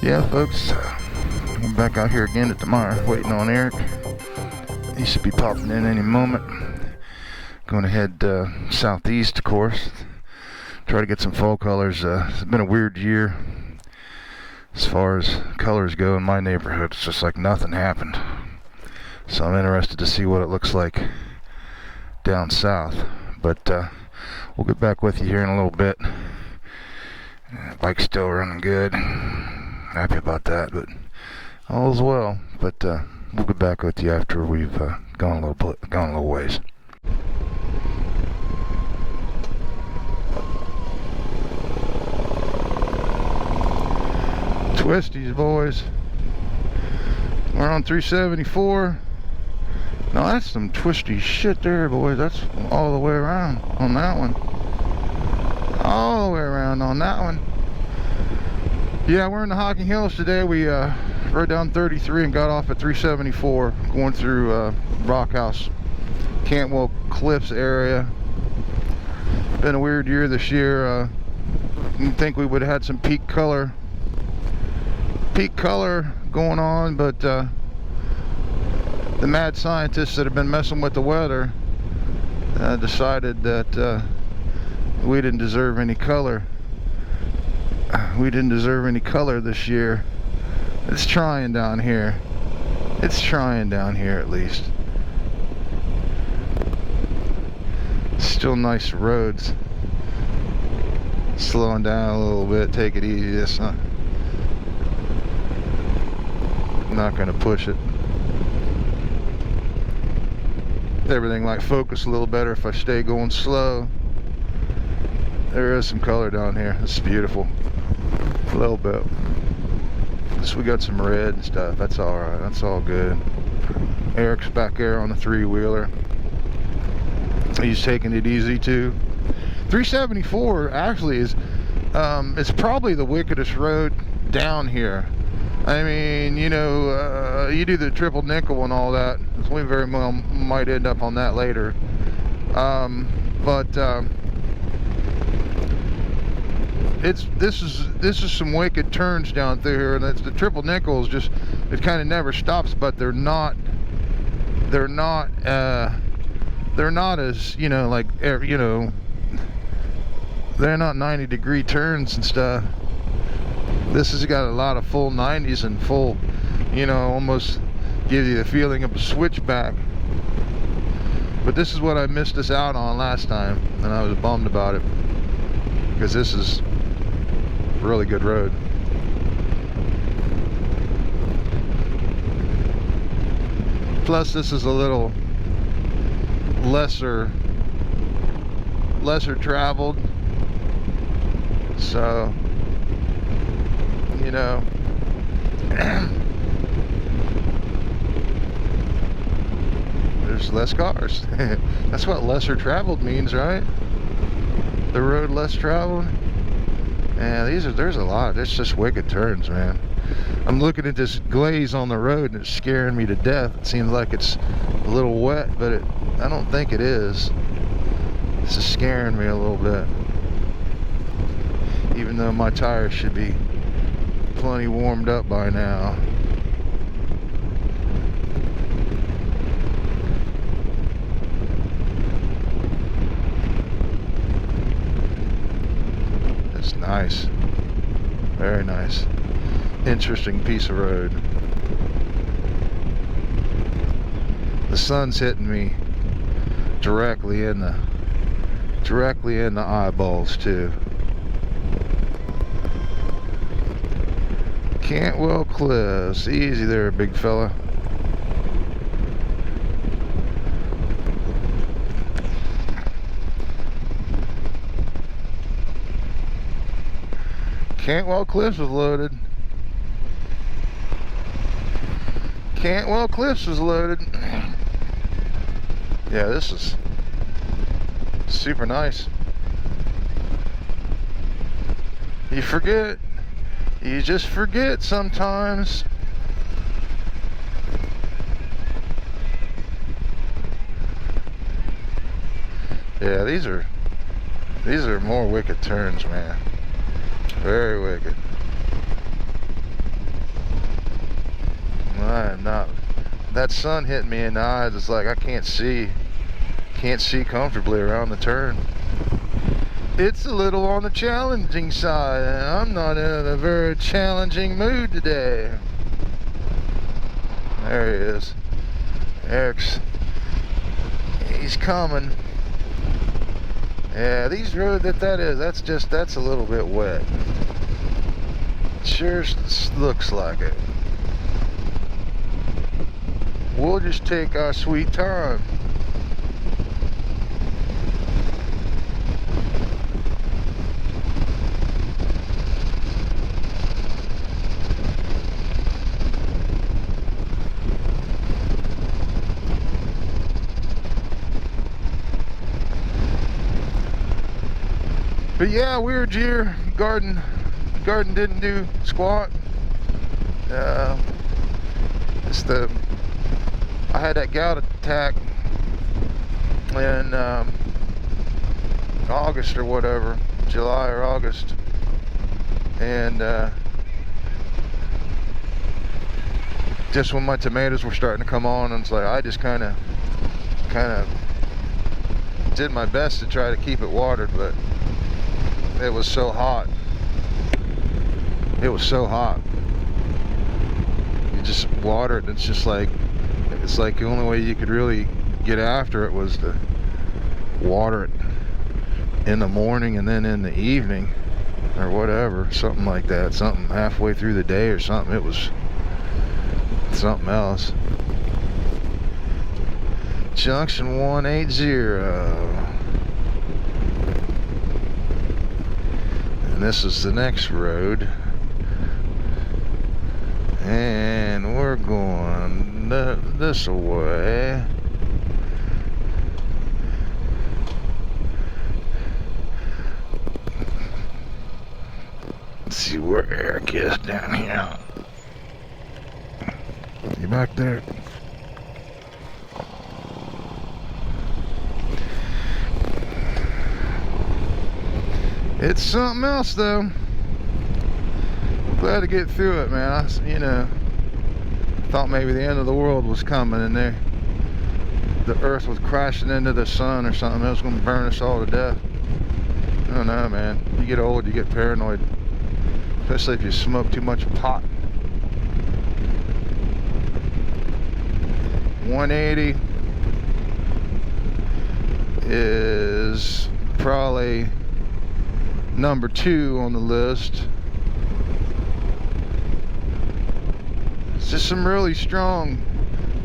Yeah, folks, I'm back out here again at the mire, waiting on Eric. He should be popping in any moment. Going to head southeast, of course. Try to get some fall colors. It's been a weird year as far as colors go in my neighborhood. It's just like nothing happened. So I'm interested to see what it looks like down south. But we'll get back with you here in a little bit. Bike's still running good. Happy about that, but all's well. But we'll get back with you after we've gone a little ways. Twisties, boys. We're on 374. Now that's some twisty shit there, boys. That's all the way around on that one. All the way around on that one. Yeah, we're in the Hocking Hills today. We rode down 33 and got off at 374, going through Rockhouse, Cantwell Cliffs area. Been a weird year this year. Didn't think we would have had some peak color going on, but the mad scientists that have been messing with the weather decided that we didn't deserve any color. We didn't deserve any color this year. It's trying down here. It's trying down here at least. Still nice roads. Slowing down a little bit. Take it easy. This not gonna push it. Everything might focus a little better if I stay going slow. There is some color down here. It's beautiful. A little bit. So we got some red and stuff. That's all right. That's all good. Eric's back there on the three-wheeler. He's taking it easy too. 374 actually is it's probably the wickedest road down here. I mean, you know, you do the triple nickel and all that. We very well might end up on that later. This is some wicked turns down through here, and it's the triple nickels. Just it kind of never stops, but they're not as, you know, like, you know, they're not 90-degree turns and stuff. This has got a lot of full 90s and full, you know, almost gives you the feeling of a switchback. But this is what I missed us out on last time, and I was bummed about it, because this is a really good road. Plus this is a little lesser traveled, so you know. There's less cars. That's what lesser traveled means, right? The road less traveled. And there's a lot. There's just wicked turns, man. I'm looking at this glaze on the road and it's scaring me to death. It seems like it's a little wet, but I don't think it is. This is scaring me a little bit. Even though my tires should be plenty warmed up by now. That's nice. Very nice. Interesting piece of road. The sun's hitting me directly in the eyeballs too. Cantwell Cliffs. Easy there, big fella. Cantwell Cliffs was loaded. Cantwell Cliffs was loaded. Yeah, this is super nice. You forget. You just forget sometimes. Yeah, these are more wicked turns, man. Very wicked. I am not. That sun hitting me in the eyes, it's like I can't see comfortably around the turn. It's a little on the challenging side, and I'm not in a very challenging mood today. There he is. Eric's, he's coming. Yeah, these roads that's a little bit wet. Sure looks like it. We'll just take our sweet time. But yeah, weird year. Garden didn't do squat. I had that gout attack in August or whatever, July or August, and just when my tomatoes were starting to come on, and it's like I just kind of did my best to try to keep it watered, but it was so hot. It was so hot. You just water it, and it's like the only way you could really get after it was to water it in the morning and then in the evening or whatever, something like that, something halfway through the day or something. It was something else. Junction 180. And this is the next road. And we're going this way. Let's see where Eric is down here. You back there? It's something else though. Glad to get through it, man. Thought maybe the end of the world was coming and the earth was crashing into the sun or something. It was going to burn us all to death. I don't know, man. You get old, you get paranoid. Especially if you smoke too much pot. 180 is probably number 2 on the list. It's just some really strong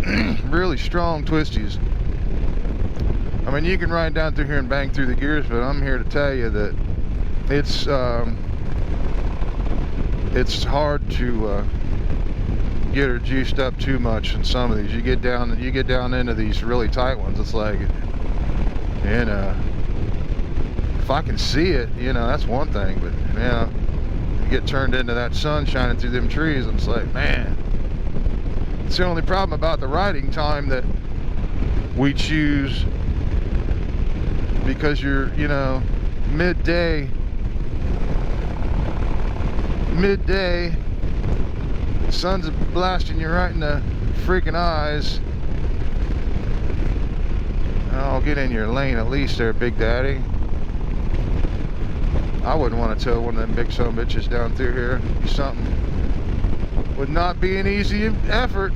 twisties. I mean, you can ride down through here and bang through the gears, but I'm here to tell you that it's hard to get her juiced up too much in some of these. You get down into these really tight ones, it's like, if I can see it, that's one thing, but you get turned into that sun shining through them trees, and it's like, man, it's the only problem about the riding time that we choose, because you're, midday, sun's blasting you right in the freaking eyes. I'll get in your lane at least there, Big Daddy. I wouldn't want to tow one of them big son of bitches down through here. Something would not be an easy effort.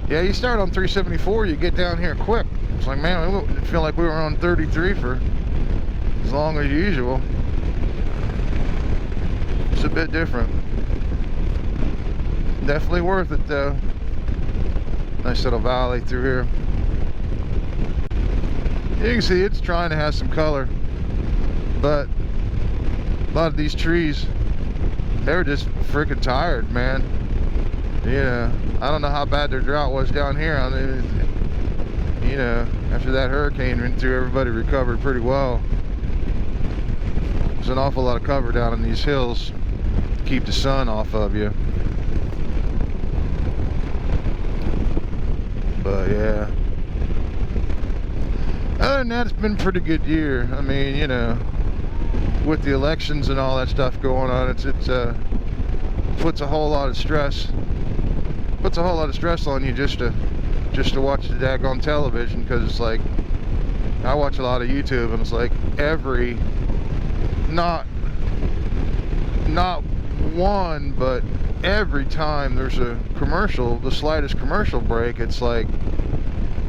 Yeah, you start on 374, you get down here quick. It's like, man, I feel like we were on 33 for as long as usual. It's a bit different. Definitely worth it though. Nice little valley through here. You can see it's trying to have some color, but a lot of these trees, they're just freaking tired, man. I don't know how bad their drought was down here. I mean, after that hurricane went through, everybody recovered pretty well. There's an awful lot of cover down in these hills to keep the sun off of you. But yeah, Other than that, it's been a pretty good year. I mean, you know, with the elections and all that stuff going on, it's puts a whole lot of stress. Puts a whole lot of stress on you just to watch the daggone television, because it's like, I watch a lot of YouTube and it's like every, not one, but every time there's a commercial, the slightest commercial break, it's like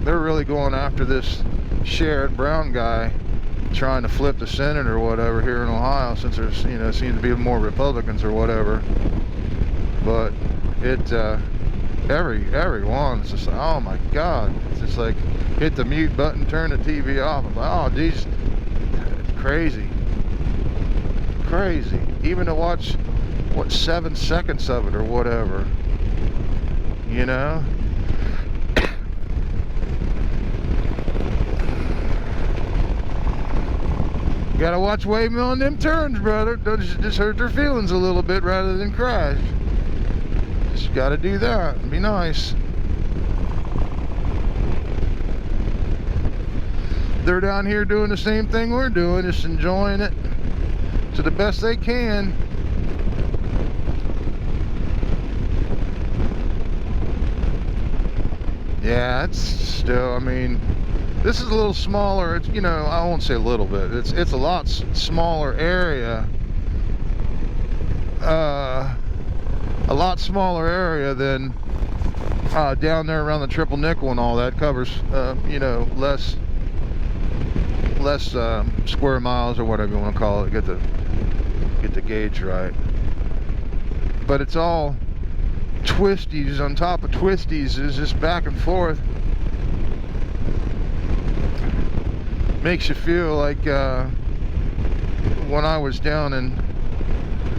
they're really going after this Sherrod Brown guy trying to flip the Senate or whatever here in Ohio, since there's, you know, seems to be more Republicans or whatever. But it every one, it's just like, oh my God, it's just like, hit the mute button, turn the TV off. I'm like, oh geez, it's crazy. Even to watch, what, 7 seconds of it or whatever, you know. Gotta watch Waymo on them turns, brother. Just hurt their feelings a little bit rather than crash. Just gotta do that. It'd be nice. They're down here doing the same thing we're doing, just enjoying it to the best they can. Yeah, it's still, I mean, this is a little smaller. It's, you know, I won't say a little bit. It's a lot smaller area. A lot smaller area than down there around the Triple Nickel and all that. Covers, you know, less square miles or whatever you want to call it. Get the gauge right. But it's all twisties on top of twisties. Is just back and forth. Makes you feel like when I was down in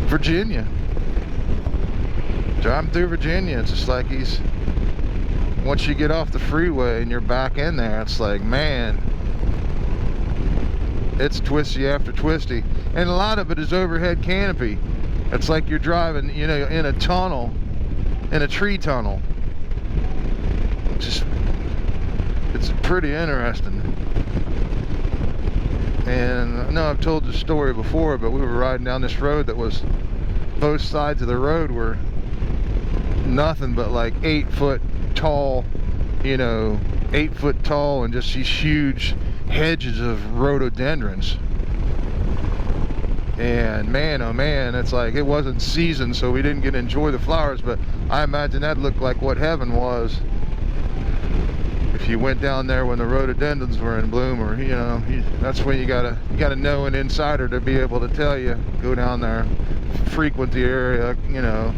Virginia, driving through Virginia. It's just like once you get off the freeway and you're back in there, it's like, man, it's twisty after twisty, and a lot of it is overhead canopy. It's like you're driving, you know, in a tunnel, in a tree tunnel. It's pretty interesting. And I know I've told this story before, but we were riding down this road that was, both sides of the road were nothing but like 8 foot tall, you know, 8 foot tall, and just these huge hedges of rhododendrons. And man, oh man, it's like, it wasn't season, so we didn't get to enjoy the flowers, but I imagine that looked like what heaven was. If you went down there when the rhododendrons were in bloom, or, you know, that's when you gotta know an insider to be able to tell you, go down there, frequent the area, you know,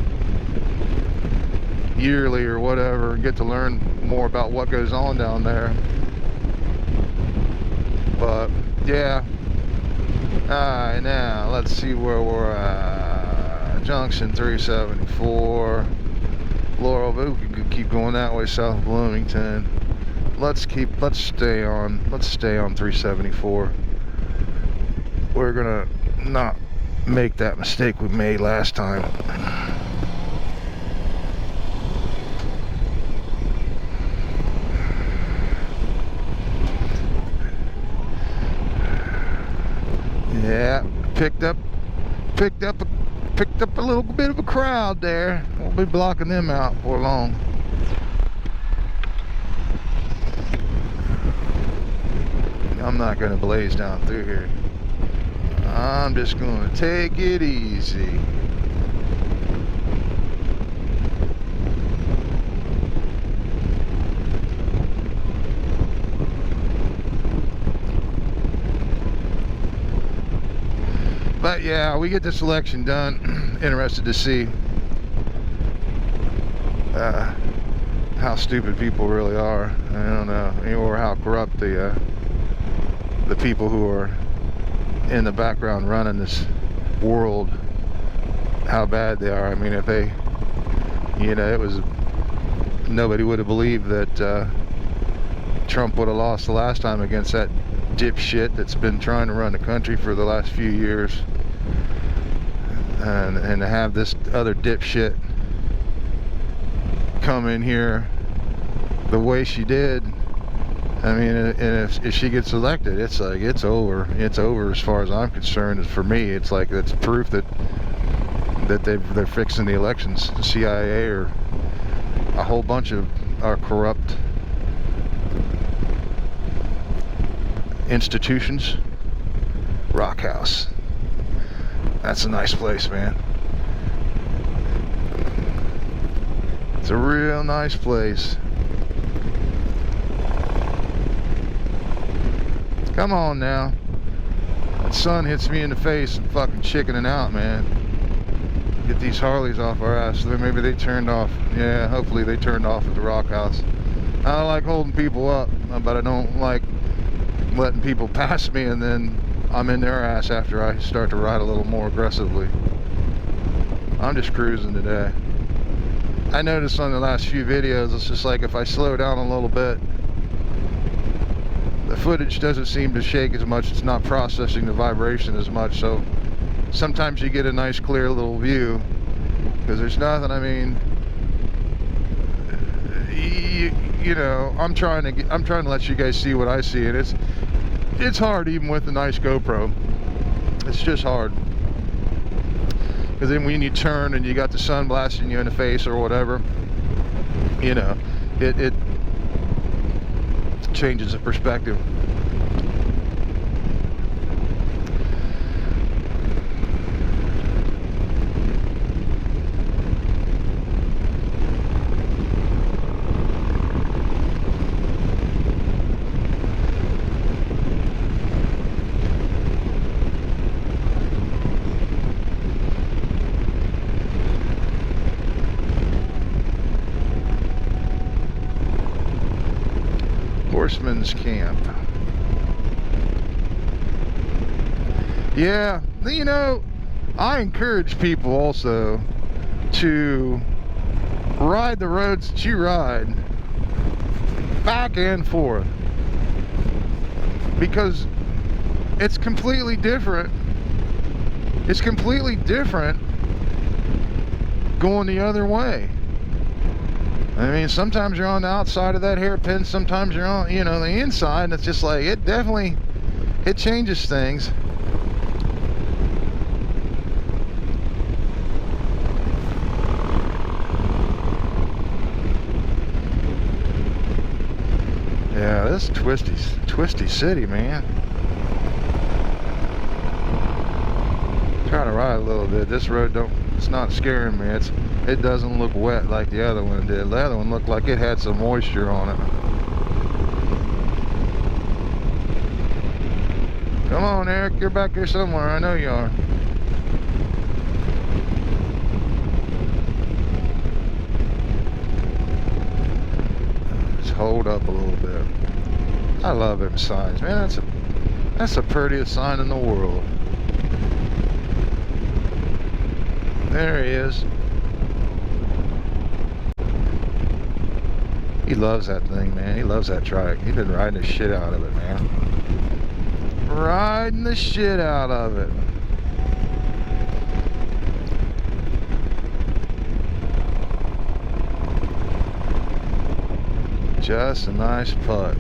yearly or whatever, and get to learn more about what goes on down there. But yeah, alright, now let's see where we're at. Junction 374, Laurel. We could keep going that way, south of Bloomington. Let's stay on 374. We're gonna not make that mistake we made last time. Yeah, picked up a little bit of a crowd there. Won't be blocking them out for long. I'm not going to blaze down through here. I'm just going to take it easy. But yeah, we get this election done. Interested to see how stupid people really are. I don't know, or how corrupt the people who are in the background running this world, how bad they are. I mean, if they, you know, nobody would have believed that Trump would have lost the last time against that dipshit that's been trying to run the country for the last few years, and to have this other dipshit come in here the way she did, I mean, and if she gets elected, it's like it's over. It's over as far as I'm concerned. For me, it's like it's proof that they're fixing the elections. The CIA or a whole bunch of corrupt institutions. Rock House. That's a nice place, man. It's a real nice place. Come on now. That sun hits me in the face and fucking chickening out, man. Get these Harleys off our ass. Maybe they turned off. Yeah, hopefully they turned off at the Rock House. I don't like holding people up, but I don't like letting people pass me and then I'm in their ass after I start to ride a little more aggressively. I'm just cruising today. I noticed on the last few videos, it's just like if I slow down a little bit, the footage doesn't seem to shake as much. It's not processing the vibration as much, so sometimes you get a nice clear little view because there's nothing. I mean, you know, I'm trying to let you guys see what I see, and it's hard even with a nice GoPro. It's just hard because then when you turn and you got the sun blasting you in the face or whatever, you know, it changes the perspective. Horseman's Camp. Yeah, you know, I encourage people also to ride the roads that you ride back and forth, because it's completely different. It's completely different going the other way. I mean, sometimes you're on the outside of that hairpin, sometimes you're on, you know, the inside, and it's just like, it definitely, it changes things. Yeah, this is twisty city, man. Trying to ride a little bit. This road it's not scaring me. It doesn't look wet like the other one did. The other one looked like it had some moisture on it. Come on, Eric, you're back here somewhere. I know you are. Just hold up a little bit. I love them signs, man. That's the prettiest sign in the world. There he is. He loves that thing, man. He loves that trike. He's been riding the shit out of it, man. Riding the shit out of it. Just a nice putt.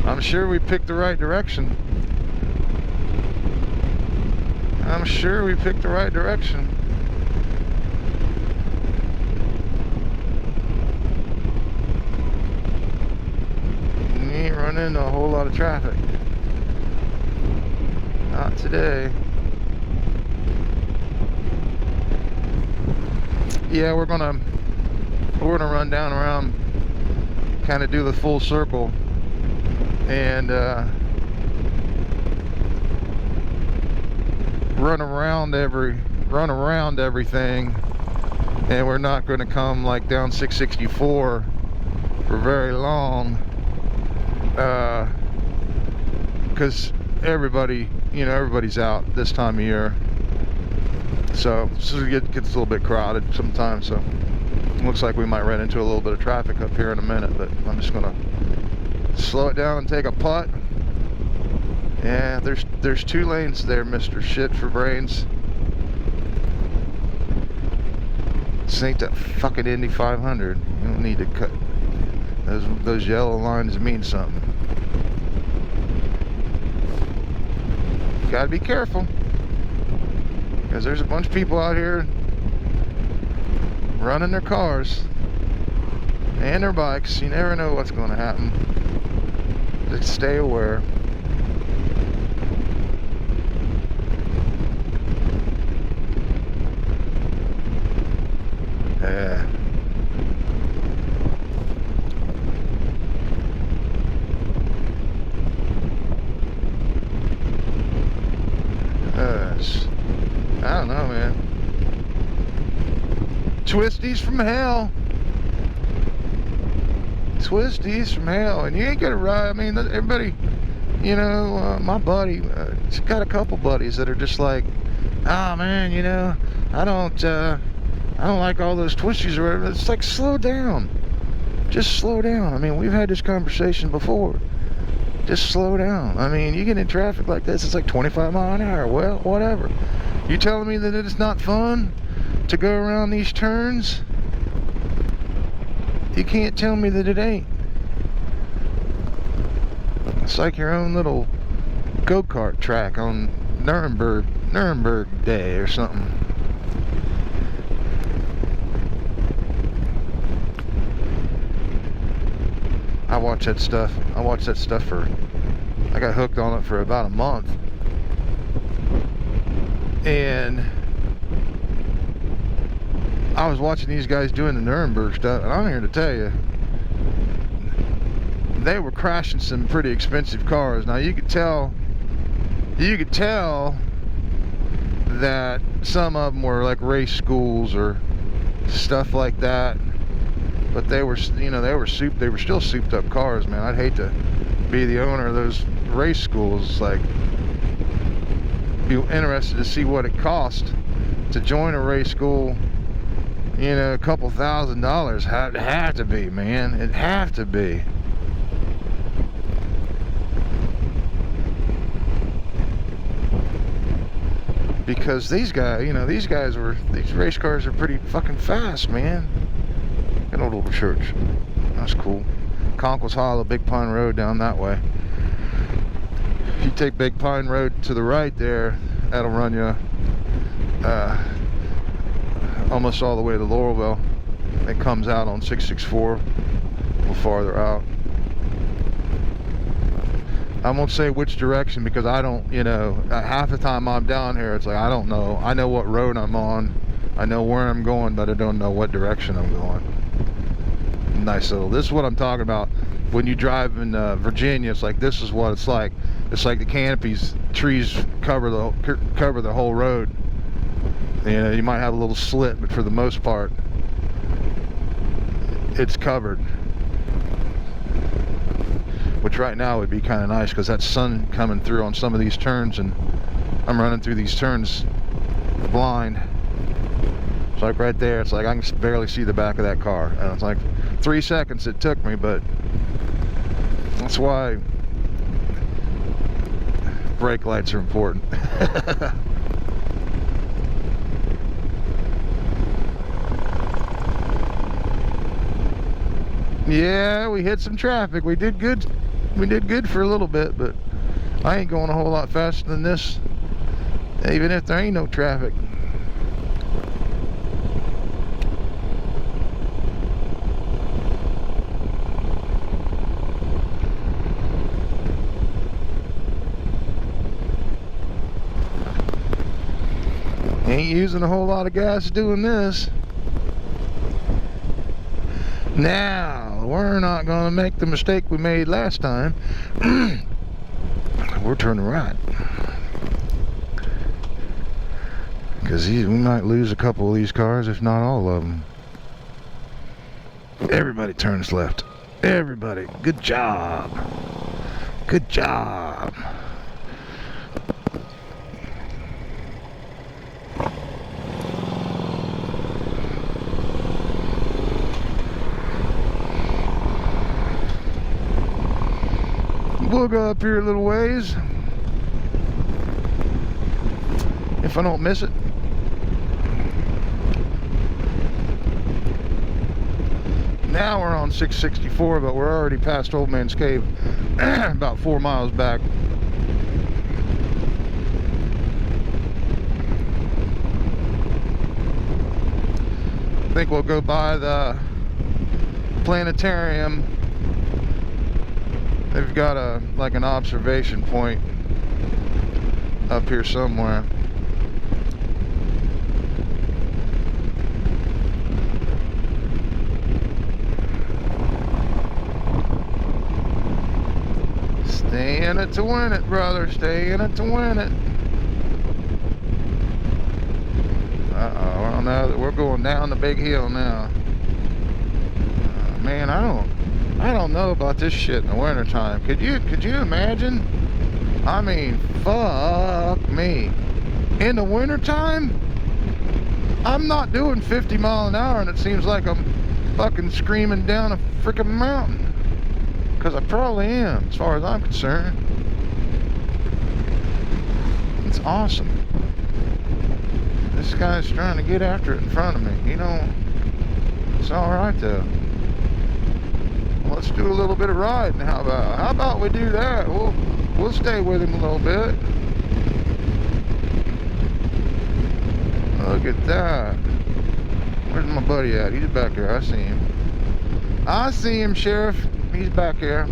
I'm sure we picked the right direction. I'm sure we picked the right direction. We ain't running into a whole lot of traffic. Not today. Yeah, we're gonna run down around, kind of do the full circle, and run around everything, and we're not going to come like down 664 for very long, because everybody's out this time of year, so it gets a little bit crowded sometimes. So it looks like we might run into a little bit of traffic up here in a minute, but I'm just gonna slow it down and take a putt. Yeah, there's 2 lanes there, Mr. Shit for Brains. This ain't that fucking Indy 500. You don't need to cut. Those yellow lines mean something. Gotta be careful, because there's a bunch of people out here running their cars and their bikes. You never know what's going to happen. Just stay aware. Yeah. I don't know, man. Twisties from hell. Twisties from hell. And you ain't gonna ride. I mean, everybody, you know, my buddy, he's got a couple buddies that are just like, oh man, you know, I don't like all those twisties or whatever. It's like, slow down. Just slow down. I mean, we've had this conversation before. Just slow down. I mean, you get in traffic like this, it's like 25 miles an hour. Well, whatever. You telling me that it's not fun to go around these turns? You can't tell me that it ain't. It's like your own little go-kart track on Nuremberg Day or something. I watch that stuff I got hooked on it for about a month. And I was watching these guys doing the Nuremberg stuff, and I'm here to tell you, they were crashing some pretty expensive cars. Now you could tell that some of them were like race schools or stuff like that. But they were, you know, they were still souped up cars, man. I'd hate to be the owner of those race schools. Like, be interested to see what it cost to join a race school. You know, a couple $1,000. It'd have to be, man. It'd have to be. Because these guys, you know, these race cars are pretty fucking fast, man. An old church. That's cool. Conquest Hollow, Big Pine Road down that way. If you take Big Pine Road to the right there, that'll run you almost all the way to Laurelville. It comes out on 664, a little farther out. I won't say which direction because I don't, you know, half the time I'm down here, it's like I don't know. I know what road I'm on, I know where I'm going, but I don't know what direction I'm going. Nice little, this is what I'm talking about. When you drive in Virginia, it's like, this is what it's like. It's like the canopies, trees cover the whole road. You know, you might have a little slit, but for the most part, it's covered. Which right now would be kind of nice because that sun coming through on some of these turns, and I'm running through these turns blind. It's like right there, it's like I can barely see the back of that car. And it's like 3 seconds it took me, but that's why brake lights are important. Yeah, we hit some traffic. We did good. We did good for a little bit, but I ain't going a whole lot faster than this, even if there ain't no traffic. Ain't using a whole lot of gas doing this. Now, we're not going to make the mistake we made last time. We're turning right. Because we might lose a couple of these cars, if not all of them. Everybody turns left. Everybody. Good job. Good job. We'll go up here a little ways if I don't miss it. Now we're on 664, but we're already past Old Man's Cave, about 4 miles back. I think we'll go by the planetarium. They've got like an observation point up here somewhere. Stay in it to win it, brother. Stay in it to win it. Uh-oh, well, now we're going down the big hill now. Man, I don't know about this shit in the wintertime. Could you imagine? I mean, fuck me. In the wintertime, I'm not doing 50 mile an hour and it seems like I'm fucking screaming down a freaking mountain. Because I probably am, as far as I'm concerned. It's awesome. This guy's trying to get after it in front of me. You know, it's alright though. Let's do a little bit of riding. How about we do that? We'll stay with him a little bit. Look at that. Where's my buddy at? He's back there. I see him. I see him, Sheriff. He's back here.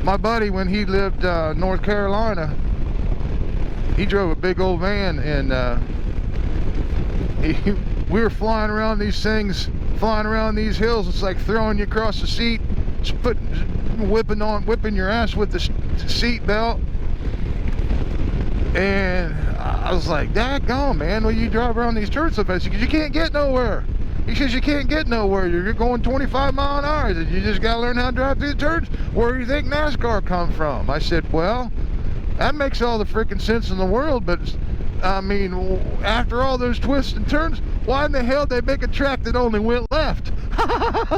My buddy, when he lived North Carolina, he drove a big old van, and we were flying around these things, flying around these hills. It's like throwing you across the seat, just whipping your ass with the seat belt. And I was like, daggone, man, well, you drive around these turns so fast because you can't get nowhere. He says you can't get nowhere. You're going 25 mile an hour. You just got to learn how to drive through the turns. Where do you think NASCAR come from? I said, well, that makes all the freaking sense in the world, but I mean, after all those twists and turns, why in the hell did they make a track that only went left?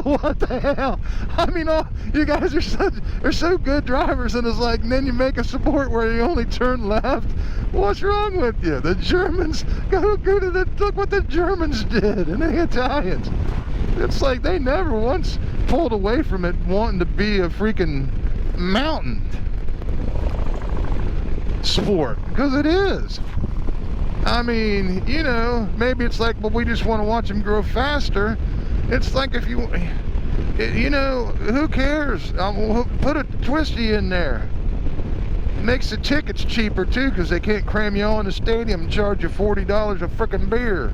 What the hell? I mean, you guys are so good drivers, and it's like, and then you make a sport where you only turn left. What's wrong with you? The Germans, look what the Germans did, and the Italians. It's like they never once pulled away from it wanting to be a freaking mountain sport, because it is. I mean, you know, maybe it's like, well, we just want to watch them grow faster. It's like, if you know, who cares? We'll put a twisty in there. It makes the tickets cheaper too, because they can't cram you all in the stadium and charge you $40 a frickin' beer.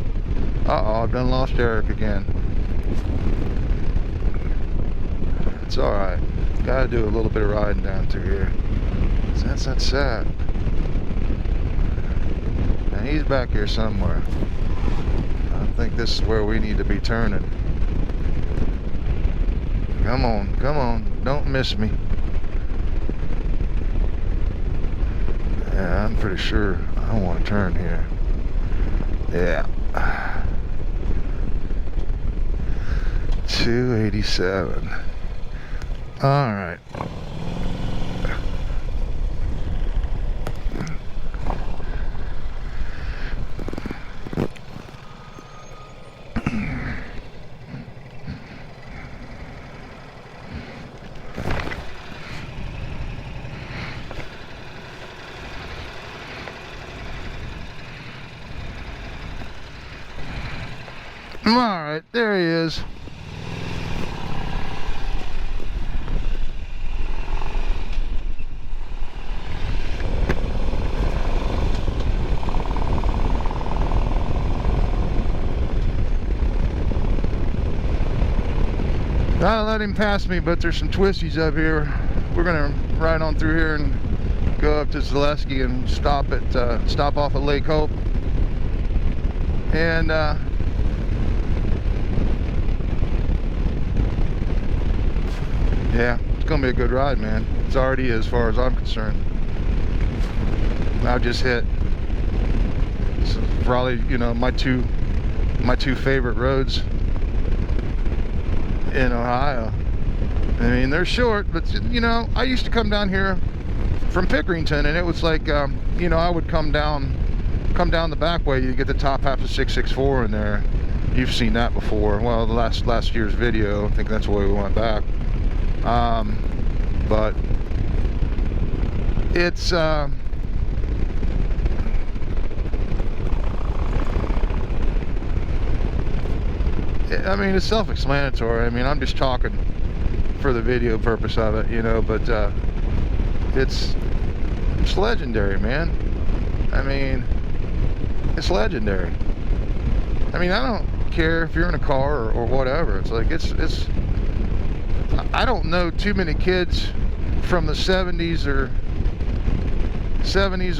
Uh-oh, I've done lost Eric again. It's alright. Gotta do a little bit of riding down through here. That's not sad. And he's back here somewhere. I think this is where we need to be turning. Come on, come on, don't miss me. Yeah, I'm pretty sure I want to turn here. Yeah. 287. All right. Alright, there he is. I'll let him pass me, but there's some twisties up here. We're gonna ride on through here and go up to Zaleski and stop off at Lake Hope. And yeah, it's gonna be a good ride, man. It's already as far as I'm concerned. I've just hit probably, you know, my two favorite roads in Ohio. I mean, they're short, but you know, I used to come down here from Pickerington, and it was like, you know, I would come down the back way. You get the top half of 664 in there, you've seen that before. Well, the last year's video, I think that's the way we went back. But it's I mean, it's self-explanatory. I mean, I'm just talking for the video purpose of it, you know, but it's legendary, man. I mean, it's legendary. I mean, I don't care if you're in a car or whatever. It's like, it's I don't know too many kids from the 70s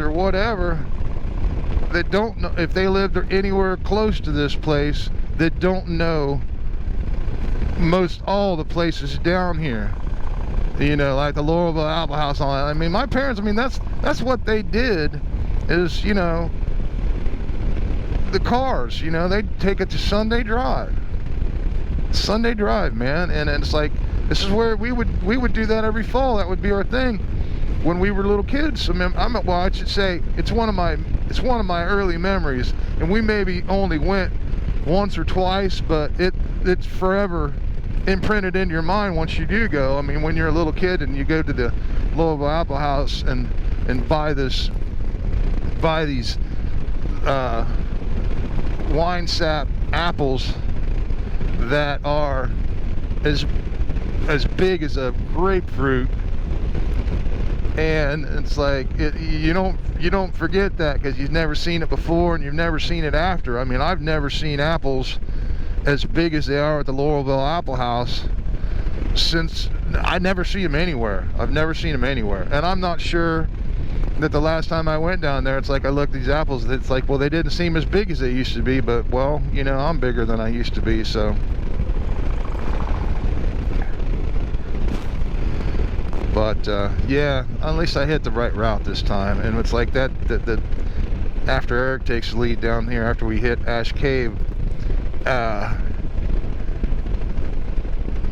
or whatever that don't know, if they lived anywhere close to this place, that don't know most all the places down here, you know, like the Laurelville Apple House and all that. I mean, my parents, I mean, that's what they did, is, you know, the cars, you know, they'd take it to Sunday Drive, man. And it's like, this is where we would do that every fall. That would be our thing when we were little kids. I mean, well, I should say it's one of my early memories, and we maybe only went once or twice, but it's forever imprinted into your mind once you do go. I mean, when you're a little kid and you go to the Laurelville Apple House and buy these wine sap apples that are as big as a grapefruit, and it's like, you don't forget that, because you've never seen it before and you've never seen it after. I mean, I've never seen apples as big as they are at the Laurelville Apple House since I never see them anywhere. I've never seen them anywhere, and I'm not sure that the last time I went down there, it's like I looked at these apples, it's like, well, they didn't seem as big as they used to be, but, well, you know, I'm bigger than I used to be, so. But yeah, at least I hit the right route this time. And it's like that after Eric takes the lead down here, after we hit Ash Cave,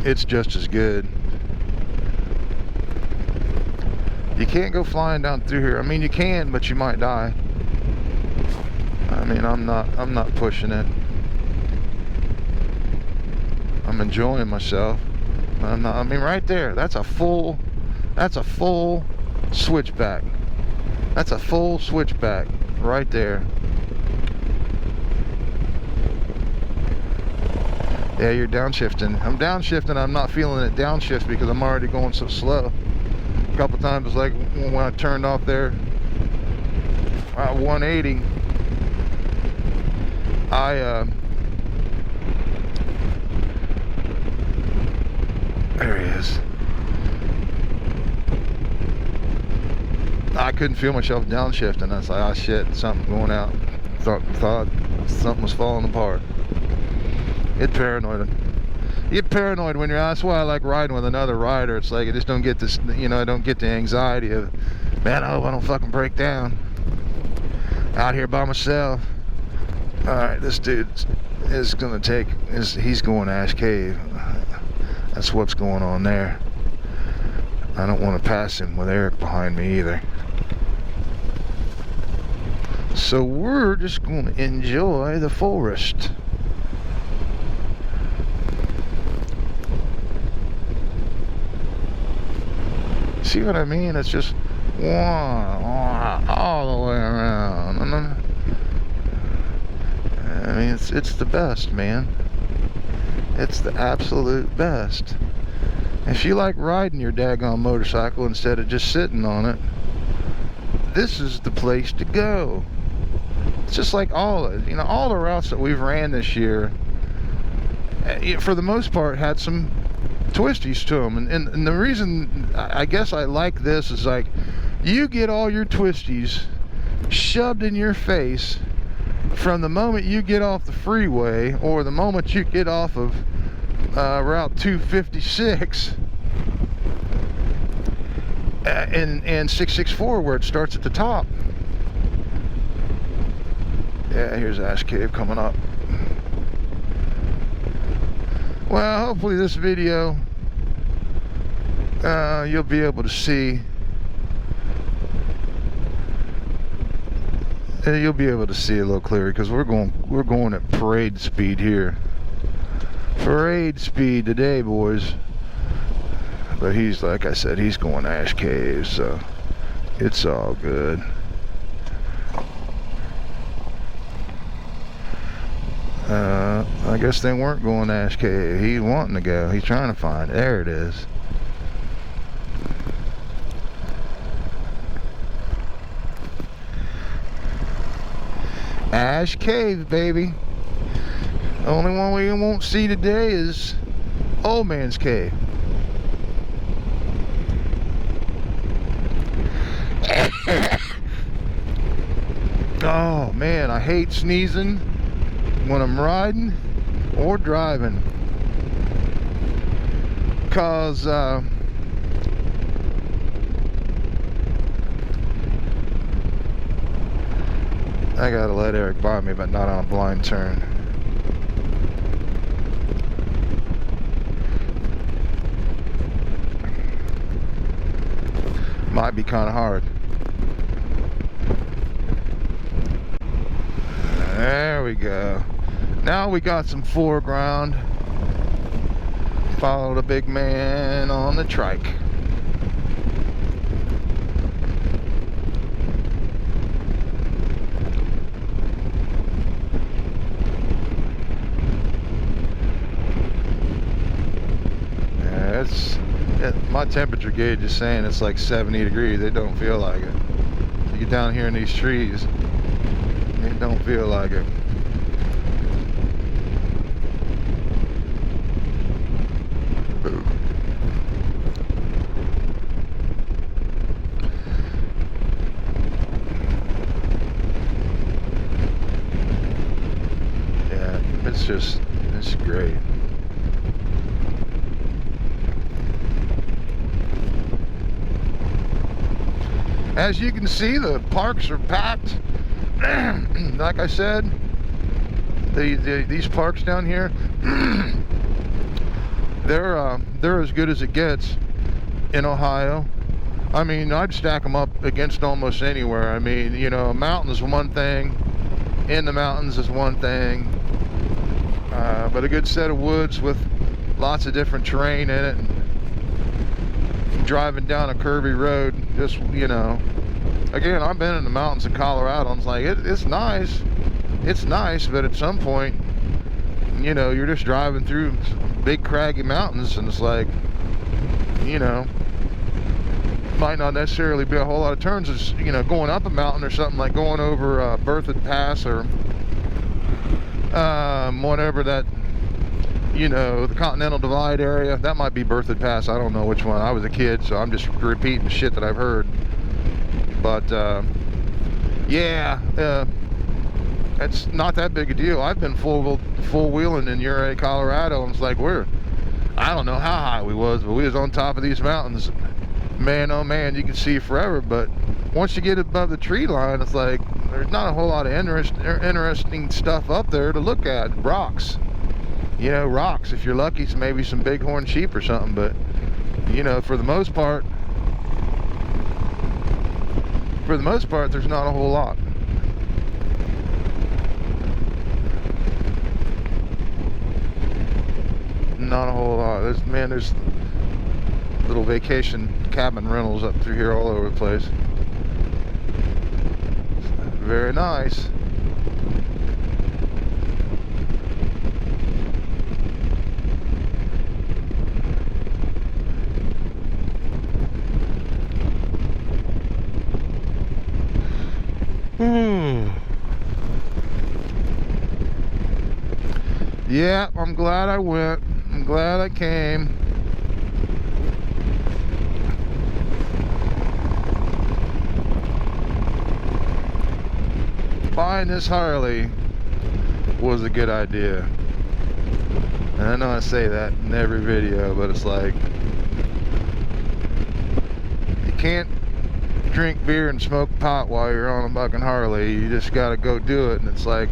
it's just as good. You can't go flying down through here. I mean, you can, but you might die. I mean, I'm not pushing it. I'm enjoying myself. I mean, right there, that's a full switchback. That's a full switchback right there. Yeah, you're downshifting. I'm downshifting. I'm not feeling it downshift because I'm already going so slow. A couple times, like when I turned off there at 180, there he is. I couldn't feel myself downshifting. I was like, oh shit, something going out. Thought something was falling apart. Get paranoid. You get paranoid when you're out. That's why I like riding with another rider. It's like I just don't get this, you know, I don't get the anxiety of, man, I hope I don't fucking break down out here by myself. Alright, this dude is gonna he's going to Ash Cave. That's what's going on there. I don't want to pass him with Eric behind me either. So we're just going to enjoy the forest. See what I mean? It's just all the way around. I mean, it's the best, man. It's the absolute best. If you like riding your daggone motorcycle instead of just sitting on it, this is the place to go. It's just like all the routes that we've ran this year, for the most part, had some twisties to them. And the reason I guess I like this is, like, you get all your twisties shoved in your face from the moment you get off the freeway or the moment you get off of Route 256 and 664, where it starts at the top. Yeah, here's Ash Cave coming up. Well, hopefully this video you'll be able to see You'll be able to see a little clearer because we're going at parade speed here. Parade speed today, boys. But he's, like I said, he's going Ash Cave, so it's all good. I guess they weren't going to Ash Cave. He's wanting to go. He's trying to find it. There it is. Ash Cave, baby. The only one we won't see today is Old Man's Cave. Oh man, I hate sneezing when I'm riding or driving, cause I gotta let Eric buy me, but not on a blind turn. Might be kind of hard. There we go. Now we got some foreground. Follow the big man on the trike. My temperature gauge is saying it's like 70 degrees. It don't feel like it. You get down here in these trees, it don't feel like it. Yeah, it's great. As you can see, the parks are packed. Like I said, these parks down here, they're as good as it gets in Ohio. I mean, I'd stack them up against almost anywhere. I mean, you know, mountains is one thing, in the mountains is one thing, but a good set of woods with lots of different terrain in it. Driving down a curvy road, just, you know, again, I've been in the mountains in Colorado, and it's like, it's nice, but at some point, you know, you're just driving through big craggy mountains, and it's like, you know, might not necessarily be a whole lot of turns. It's, you know, going up a mountain or something, like going over Berthoud Pass or whatever that, you know, the Continental Divide area. That might be Berthoud Pass. I don't know which one. I was a kid, so I'm just repeating shit that I've heard. But yeah, it's not that big a deal. I've been full wheeling in Ouray, Colorado, and it's like I don't know how high we was, but we was on top of these mountains. Man, oh man, you can see forever. But once you get above the tree line, it's like there's not a whole lot of interesting stuff up there to look at. Rocks. You know, rocks. If you're lucky, it's maybe some bighorn sheep or something, but you know, for the most part, there's not a whole lot. Not a whole lot. There's little vacation cabin rentals up through here all over the place. Very nice. Yeah, I'm glad I went. I'm glad I came. Buying this Harley was a good idea. And I know I say that in every video, but it's like, you can't drink beer and smoke pot while you're on a fucking Harley. You just gotta go do it. And it's like,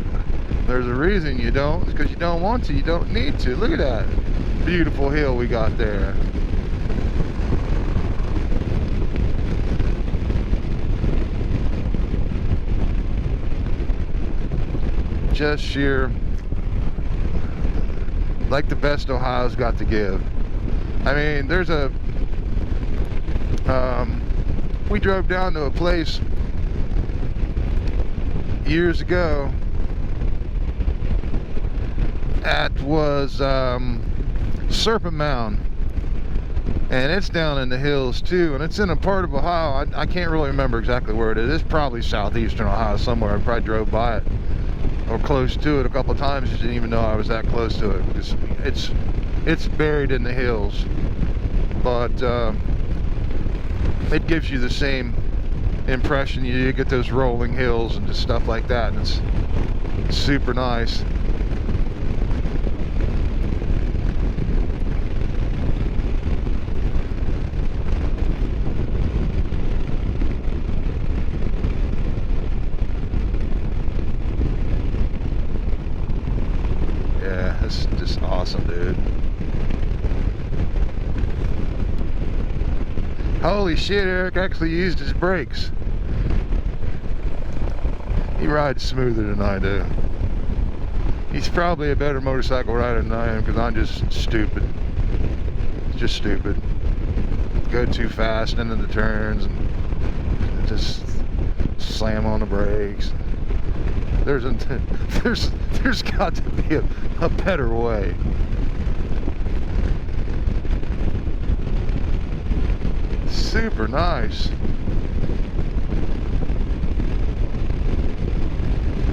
there's a reason you don't. It's because you don't want to. You don't need to. Look at that beautiful hill we got there. just sheer, like the best Ohio's got to give. I mean, there's a, we drove down to a place years ago that was Serpent Mound, and it's down in the hills too, and it's in a part of Ohio, I can't really remember exactly where it is. It's probably southeastern Ohio somewhere. I probably drove by it or close to it a couple of times. Didn't even know I was that close to it, because it's buried in the hills, but it gives you the same impression. You get those rolling hills and just stuff like that, and it's super nice. Yeah, it's just awesome, dude. Holy shit, Eric actually used his brakes. He rides smoother than I do. He's probably a better motorcycle rider than I am, because I'm just stupid. Just stupid. Go too fast into the turns and just slam on the brakes. There's got to be a better way. Super nice.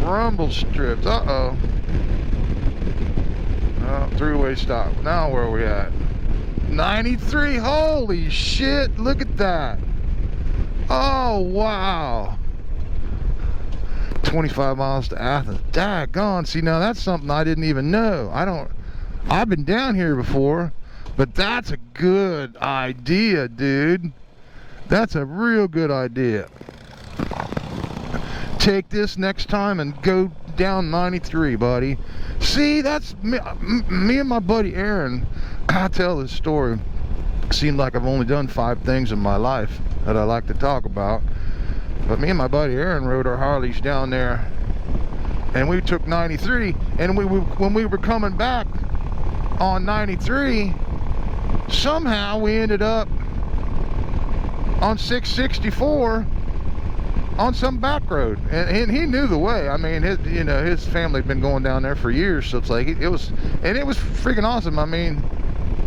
Rumble strips. Uh-oh. Oh, three-way stop. Now where are we at? 93. Holy shit. Look at that. Oh, wow. 25 miles to Athens. Daggone. See, now that's something I didn't even know. I've been down here before, but that's a good idea, dude. That's a real good idea. Take this next time and go down 93, buddy. See, that's me and my buddy Aaron. I tell this story. Seemed like I've only done 5 things in my life that I like to talk about. But me and my buddy Aaron rode our Harleys down there, and we took 93, and when we were coming back on 93, somehow we ended up on 664 on some back road, and he knew the way. I mean, his family had been going down there for years, so it's like it was freaking awesome. I mean,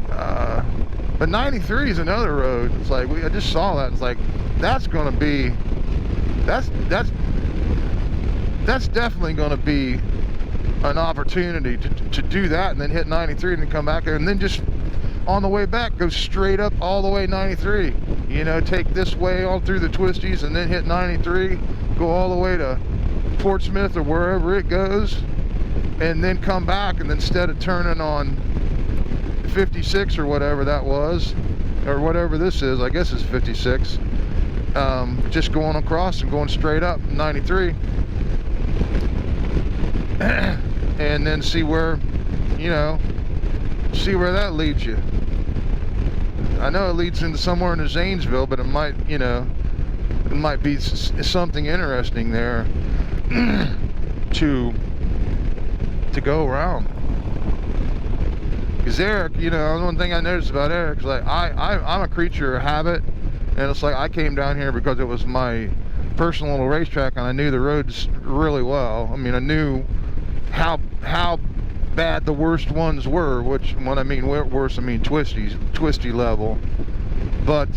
but 93 is another road. It's like I just saw that. It's like that's definitely going to be an opportunity to do that, and then hit 93 and then come back there, and then just on the way back go straight up all the way 93. You know, take this way all through the twisties and then hit 93, go all the way to Portsmouth or wherever it goes, and then come back, and then instead of turning on 56 or whatever that was, or whatever this is, I guess it's 56, just going across and going straight up 93, and then see where that leads you. I know it leads into somewhere into Zanesville, but it might be something interesting there to go around. Because Eric, one thing I noticed about Eric is like I'm a creature of habit, and it's like I came down here because it was my personal little racetrack, and I knew the roads really well. I mean, I knew how bad the worst ones were, which when I mean worse, I mean twisty level. But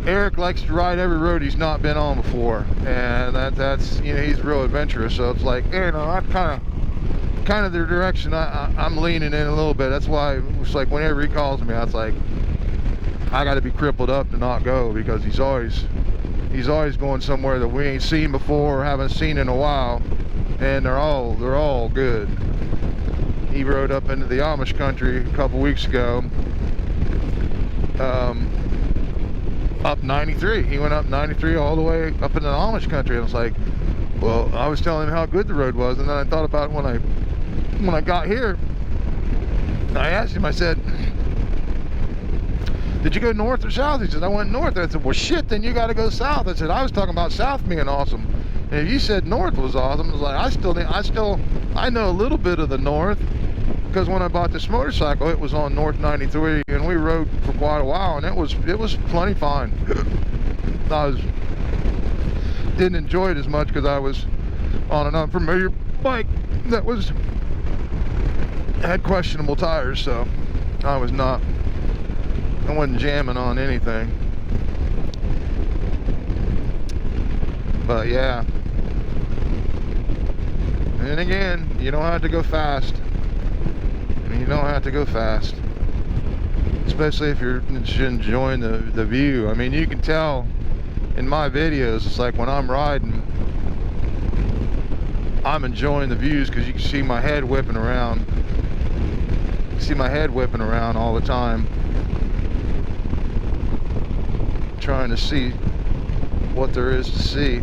Eric likes to ride every road he's not been on before, and that's he's real adventurous. So it's like I'm kind of the direction I'm leaning in a little bit. That's why it's like whenever he calls me, I was like, I got to be crippled up to not go, because he's always going somewhere that we ain't seen before or haven't seen in a while, and they're all good. He rode up into the Amish country a couple weeks ago, up 93. He went up 93 all the way up into the Amish country, and I was like, well, I was telling him how good the road was, and then I thought about it when I got here. I asked him, I said, did you go north or south? He said, I went north. I said, well, shit, then you got to go south. I said, I was talking about south being awesome. And if you said north was awesome, I was like, I know a little bit of the north, because when I bought this motorcycle, it was on North 93, and we rode for quite a while, and it was plenty fine. Didn't enjoy it as much because I was on an unfamiliar bike that had questionable tires, so I wasn't jamming on anything. But yeah, and again, you don't have to go fast. You don't have to go fast, especially if you're enjoying the view. I mean, you can tell in my videos, it's like when I'm riding, I'm enjoying the views because you can see my head whipping around. You see my head whipping around all the time, trying to see what there is to see.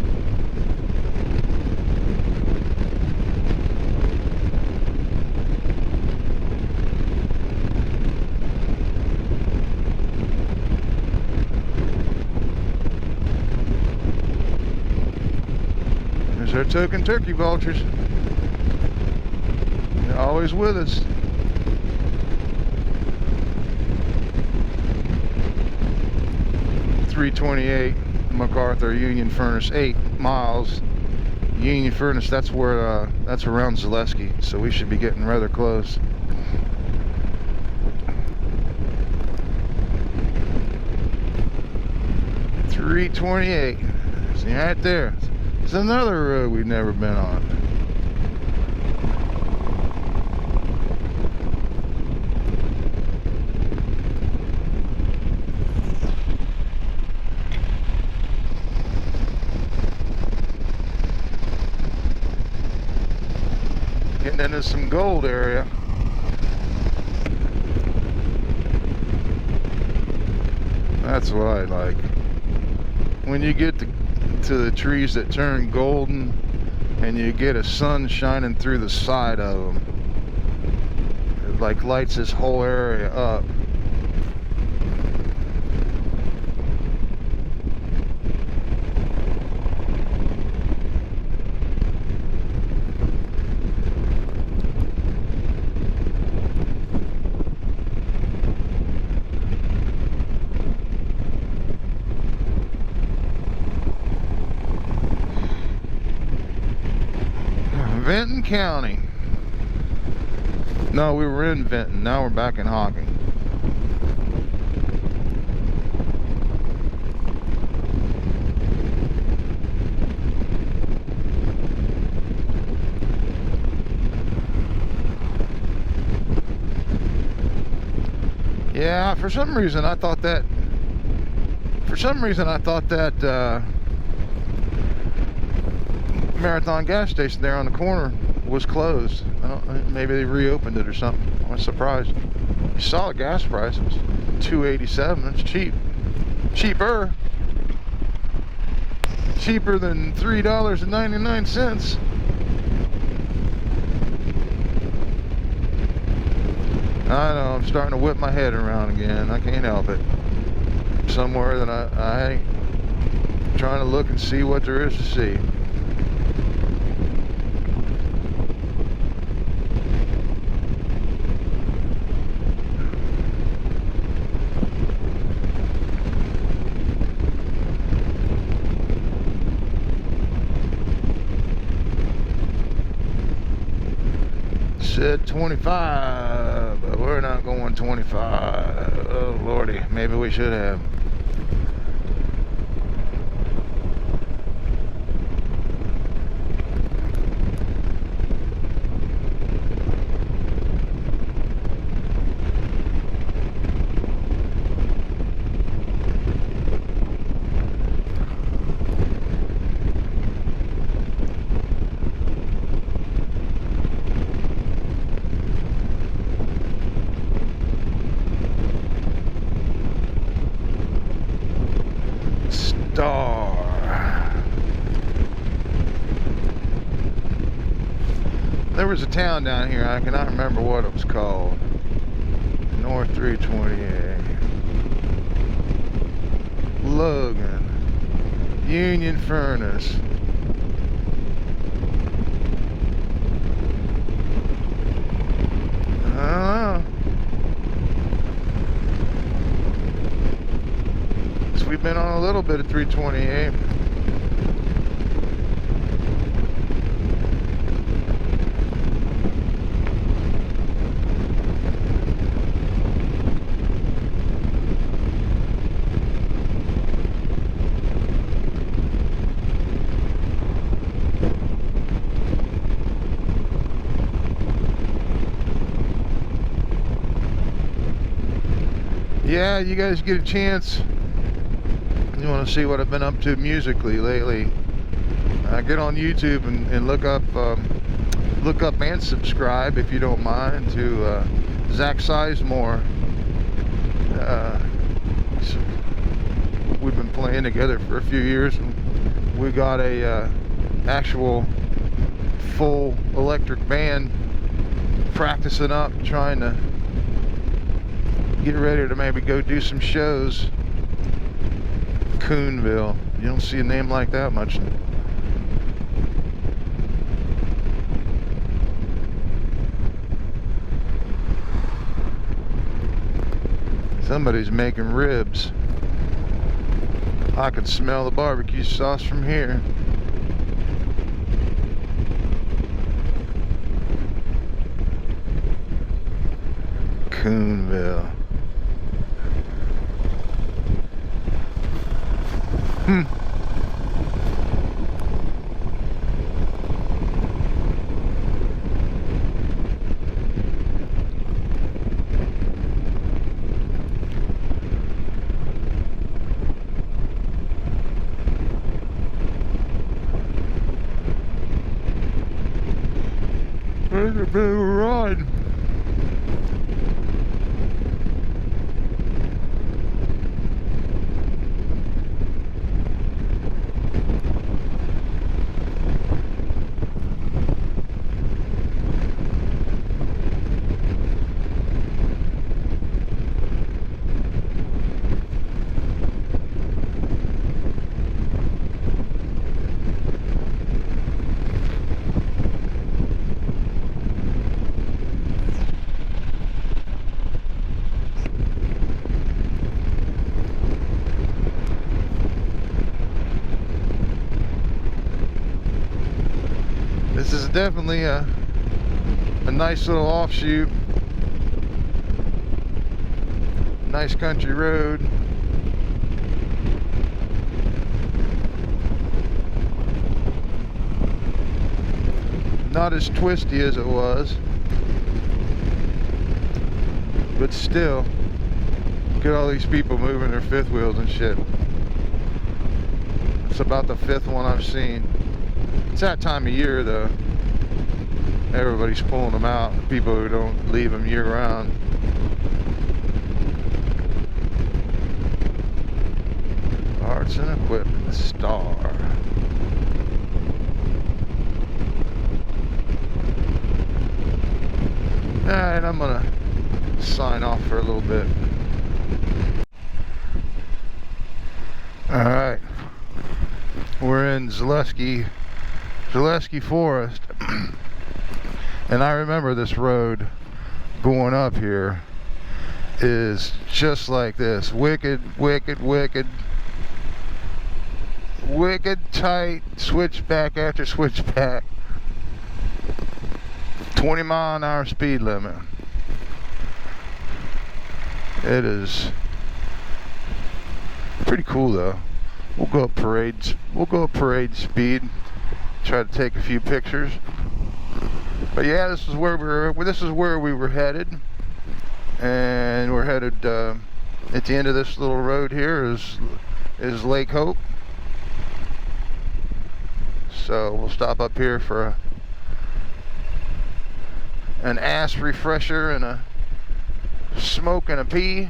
There's our token turkey vultures. They're always with us. .328 MacArthur Union Furnace, 8 miles. Union Furnace, that's around Zaleski, so we should be getting rather close. .328. See right there. It's another road we've never been on. Getting into some gold area. That's what I like. When you get to the trees that turn golden and you get a sun shining through the side of them, it like lights this whole area up. Vinton County. No, we were in Vinton. Now we're back in Hocking. Yeah, for some reason I thought that Marathon gas station there on the corner was closed. Maybe they reopened it or something. I was surprised. You saw the gas price. It was $2.87. It's cheap. Cheaper than $3.99. I know, I'm starting to whip my head around again. I can't help it. Somewhere that I ain't trying to look and see what there is to see. Said 25, but we're not going 25. Oh lordy, maybe we should have. There was a town down here, I cannot remember what it was called. North 328. Logan, Union Furnace. I don't know. So we've been on a little bit of 328. Yeah, you guys get a chance, you want to see what I've been up to musically lately, get on YouTube and look up and subscribe, if you don't mind, to Zach Sizemore. So we've been playing together for a few years, and we got a actual full electric band practicing up, trying to get ready to maybe go do some shows. Coonville. You don't see a name like that much. Somebody's making ribs. I could smell the barbecue sauce from here. Coonville. There's a bit of a ride. This is definitely a nice little offshoot. Nice country road. Not as twisty as it was, but still, look at all these people moving their fifth wheels and shit. It's about the fifth one I've seen. It's that time of year though. Everybody's pulling them out. People who don't leave them year round. Parts and equipment, Star. Alright, I'm gonna sign off for a little bit. Alright. We're in Zaleski Forest. And I remember this road going up here is just like this. Wicked tight switchback after switchback. 20-mile-an-hour speed limit. It is pretty cool though. We'll go up parade speed. Try to take a few pictures. But yeah, this is where we were headed, and we're headed at the end of this little road here is Lake Hope. So we'll stop up here for an ass refresher and a smoke and a pee,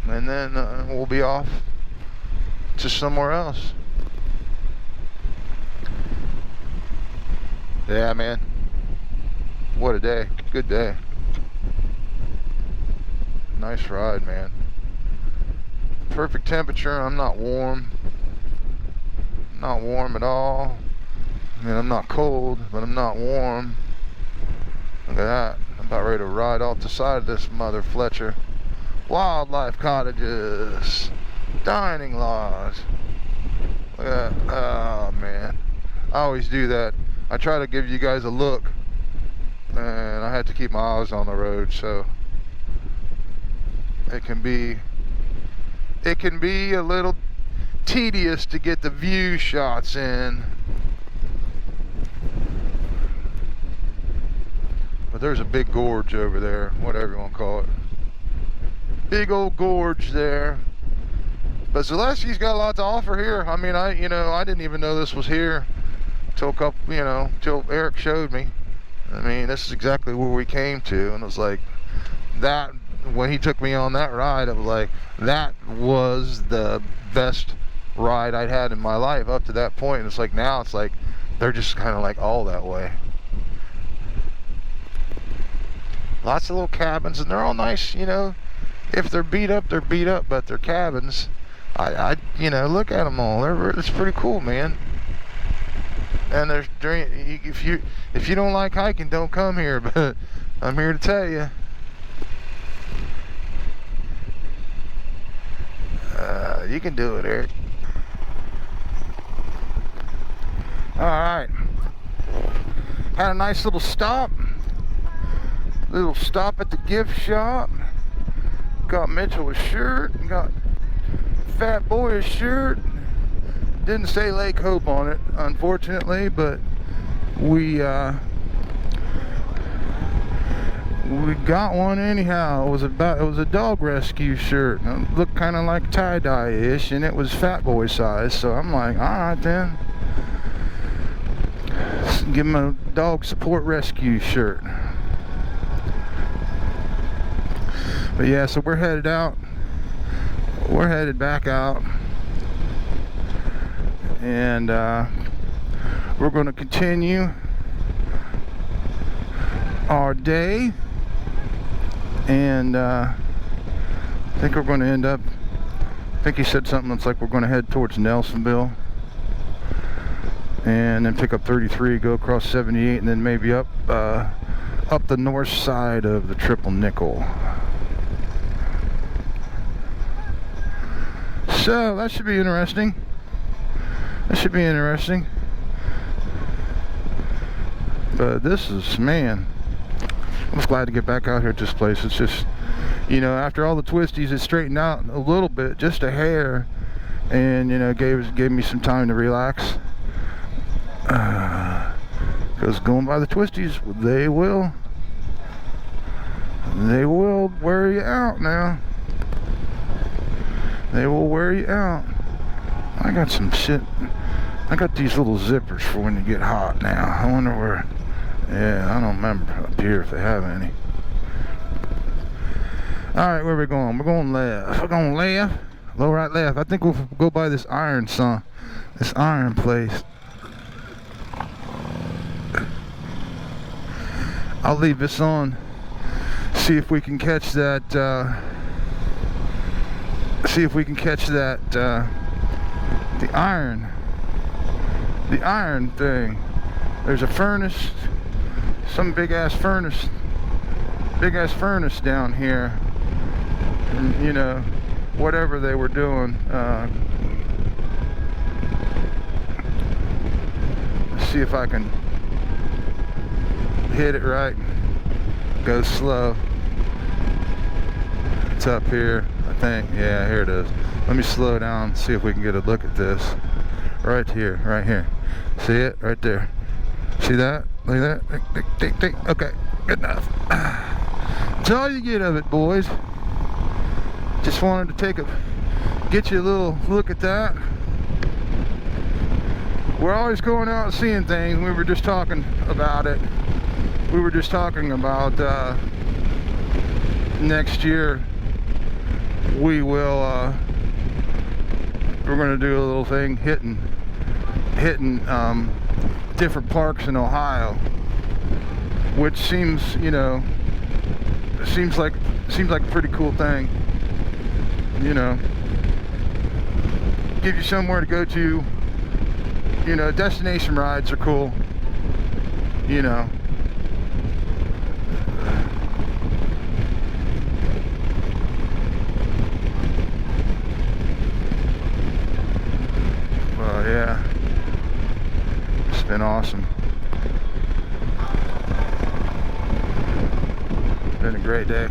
and then we'll be off to somewhere else. Yeah, man. What a day. Good day. Nice ride, man. perfect temperature. I'm not warm. Not warm at all. I mean, I'm not cold, but I'm not warm. Look at that. I'm about ready to ride off the side of this mother Fletcher. Wildlife cottages. Dining lodge. Look at that. Oh, man. I always do that. I try to give you guys a look, and I have to keep my eyes on the road, so it can be a little tedious to get the view shots in. But there's a big gorge over there, whatever you want to call it. Big old gorge there. But Zalesky's got a lot to offer here. I mean, I didn't even know this was here till till Eric showed me. I mean, this is exactly where we came to, and it was like that. When he took me on that ride, it was like that was the best ride I'd had in my life up to that point. And it's like now it's like they're just kind of like all that way. Lots of little cabins, and they're all nice, If they're beat up, they're beat up, but they're cabins. I look at them all. It's pretty cool, man. And if you don't like hiking, don't come here. But I'm here to tell you. You can do it, Eric. All right. Had a nice little stop. Little stop at the gift shop. Got Mitchell a shirt. Got Fat Boy a shirt. Didn't say Lake Hope on it, unfortunately, but we got one anyhow. It was a dog rescue shirt. It looked kind of like tie-dye-ish, and it was Fat Boy size. So I'm like, all right then. Give him a dog support rescue shirt. But yeah, so we're headed out. We're headed back out. And we're going to continue our day. And I think we're going to end up, I think he said something that's like we're going to head towards Nelsonville. And then pick up 33, go across 78, and then maybe up the north side of the Triple Nickel. So that should be interesting. But this is, man, I was glad to get back out here at this place. It's just, after all the twisties, it straightened out a little bit, just a hair, and gave me some time to relax. Because going by the twisties, they will wear you out now. They will wear you out. I got some shit. I got these little zippers for when you get hot now. I wonder where. Yeah, I don't remember up here if they have any. Alright, where are we going? We're going left. We're going left. Low right left. I think we'll go by this iron place. I'll leave this on. See if we can catch that. The iron thing. There's a furnace, some big ass furnace down here, and whatever they were doing. Let's see if I can hit it right. Go slow. It's up here, I think. Yeah, here it is. Let me slow down, see if we can get a look at this. Right here. See it? Right there. See that? Look at that? Tick. Okay, good enough. That's all you get of it, boys. Just wanted to get you a little look at that. We're always going out and seeing things. We were just talking about it. We were just talking about next year we're going to do a little thing hitting different parks in Ohio, which seems like a pretty cool thing, give you somewhere to go to. You know, destination rides are cool. You know. Well, yeah. It's been awesome. Been a great day.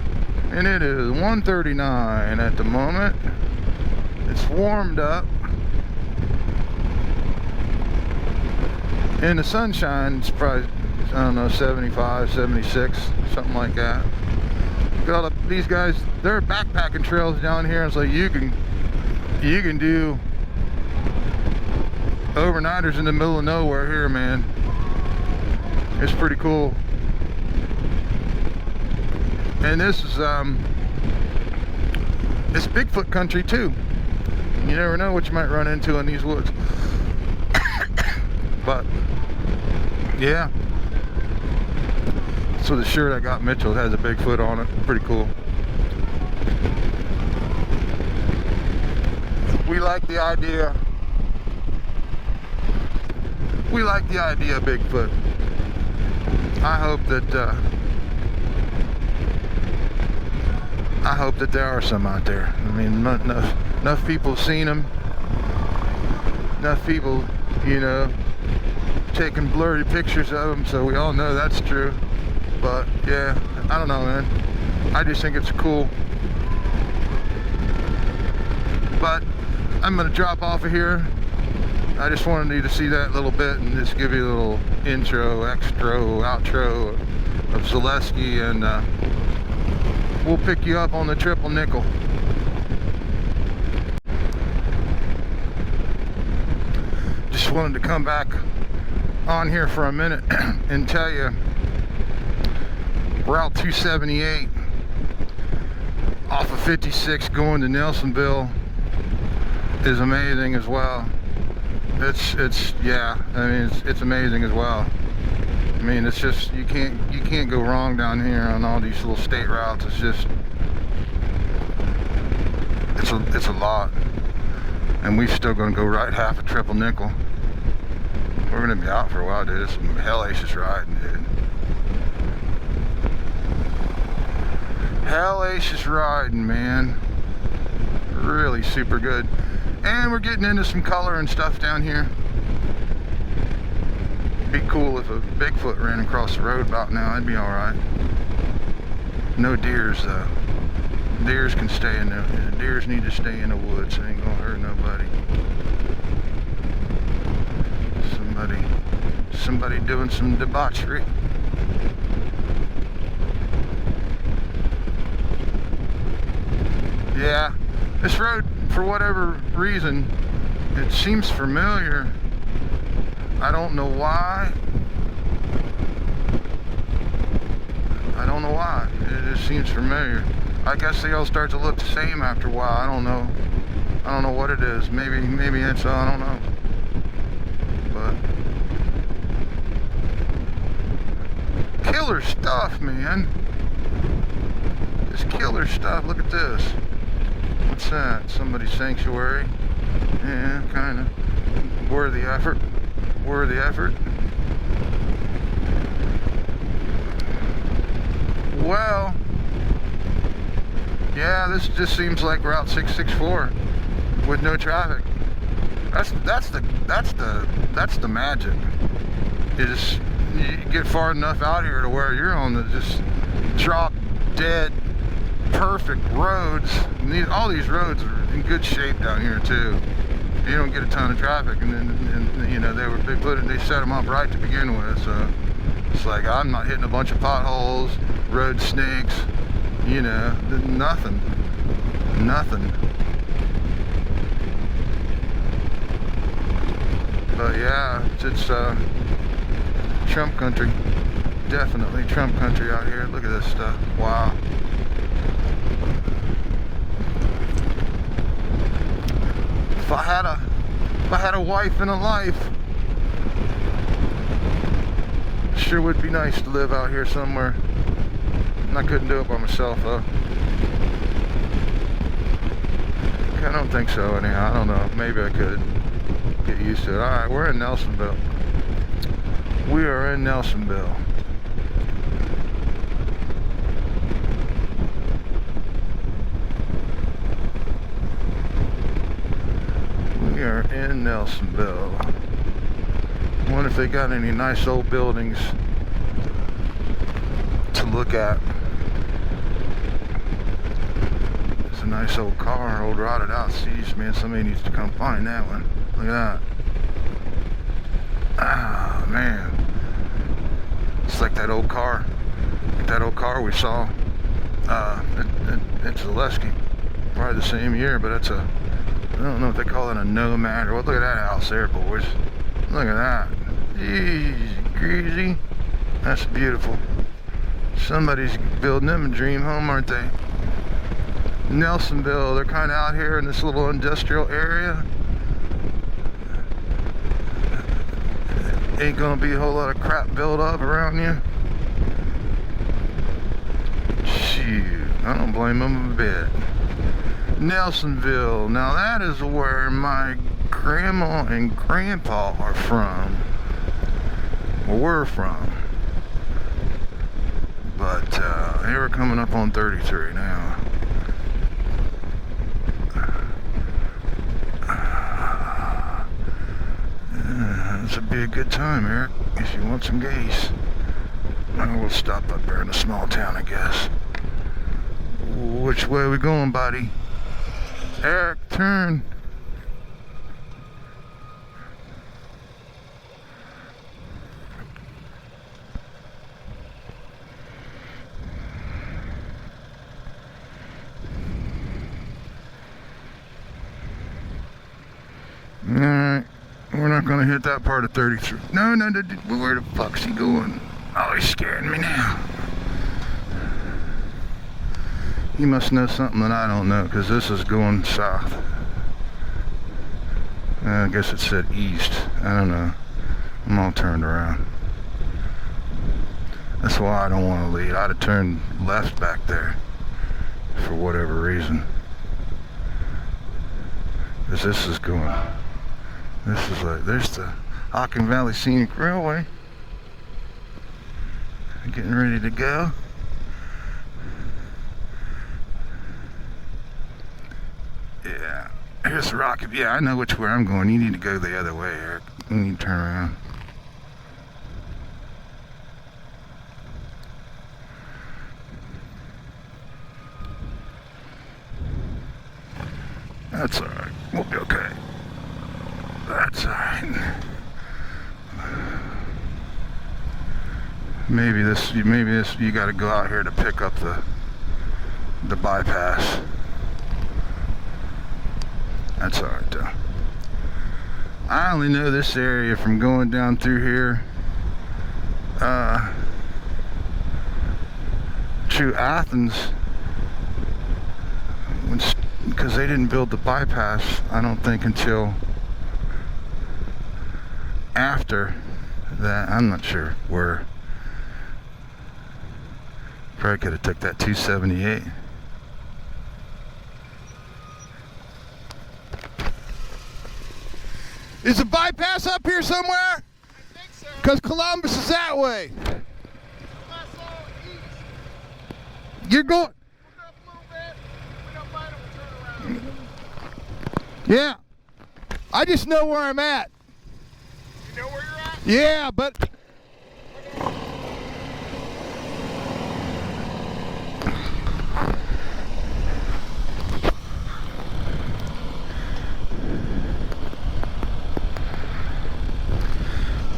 And it is 1:39 at the moment. It's warmed up. In the sunshine, it's probably, I don't know, 75, 76, something like that. Got all these guys, there are backpacking trails down here. It's like you can do overnighters in the middle of nowhere here, man. It's pretty cool. And this is it's Bigfoot country too. You never know what you might run into in these woods. But yeah. So the shirt I got Mitchell has a Bigfoot on it. Pretty cool. We like the idea. We like the idea of Bigfoot. I hope that there are some out there. I mean, enough people have seen them. Enough people, you know, taking blurry pictures of them, so we all know that's true. But yeah, I don't know, man. I just think it's cool. But I'm gonna drop off of here. I just wanted you to see that little bit and just give you a little intro, outro of Zaleski, and we'll pick you up on the Triple Nickel. Just wanted to come back on here for a minute and tell you Route 278 off of 56 going to Nelsonville is amazing as well. It's yeah, I mean it's amazing as well. I mean, it's just, you can't go wrong down here on all these little state routes. It's just, it's a lot. And we're still gonna go ride half a Triple Nickel. We're gonna be out for a while, dude. It's some hellacious riding, dude. Hellacious riding, man. Really super good. And we're getting into some color and stuff down here. Be cool if a Bigfoot ran across the road about now. That'd be alright. No deers though. Deers can stay in the deers need to stay in the woods. They ain't gonna hurt nobody. Somebody doing some debauchery. Yeah, this road, for whatever reason, it seems familiar. I don't know why. I don't know why. It just seems familiar. I guess they all start to look the same after a while. I don't know. I don't know what it is. Maybe it's, I don't know. But killer stuff, man. Just killer stuff. Look at this. What's that? Somebody's sanctuary? Yeah, kind of. Worthy effort. Worthy effort. Well, yeah, this just seems like Route 664 with no traffic. That's the magic. Is you get far enough out here to where you're on the just drop dead perfect roads. All these roads are in good shape down here too. You don't get a ton of traffic, and then you know they set them up right to begin with. So it's like I'm not hitting a bunch of potholes, road snakes, you know, nothing. But yeah, it's Trump country. Definitely Trump country out here. Look at this stuff. Wow. If I had a wife and a life, sure would be nice to live out here somewhere. And I couldn't do it by myself though. I don't think so anyhow. I don't know. Maybe I could get used to it. Alright, we're in Nelsonville. We are in Nelsonville. We are in Nelsonville. Wonder if they got any nice old buildings to look at. It's a nice old car, old rotted out seats, man. Somebody needs to come find that one. Look at that. Ah, man. It's like that old car. That old car we saw. It's Zaleski. Probably the same year, but it's a, I don't know if they call it a Nomad or what. Look at that house there, boys. Look at that. Jeez, greasy. That's beautiful. Somebody's building them a dream home, aren't they? Nelsonville, they're kind of out here in this little industrial area. Ain't gonna be a whole lot of crap built up around you. Shoot, I don't blame them a bit. Nelsonville, now that is where my grandma and grandpa are from. Well, we're from. But here we're coming up on 33 now. This would be a good time, Eric, if you want some gas. We'll stop up there in a small town, I guess. Which way are we going, buddy? Eric, turn. Alright, we're not gonna hit that part of 33. No, where the fuck's he going? Oh, he's scaring me now. He must know something that I don't know, because this is going south. I guess it said east. I don't know. I'm all turned around. That's why I don't want to lead. I'd have turned left back there for whatever reason. Because this is going... This is like... There's the Hocking Valley Scenic Railway. Getting ready to go. Yeah. Here's the rocket. Yeah, I know which way I'm going. You need to go the other way, Eric. You need to turn around. That's alright. We'll be okay. That's alright. Maybe this, you gotta go out here to pick up the bypass. That's alright though. I only know this area from going down through here to Athens, because they didn't build the bypass, I don't think, until after that. I'm not sure where. Probably could have took that 278. Is the bypass up here somewhere? I think so. Because Columbus is that way. East. You're going... Look up a little bit. We don't find them, turn around. Yeah. I just know where I'm at. You know where you're at? Yeah, but...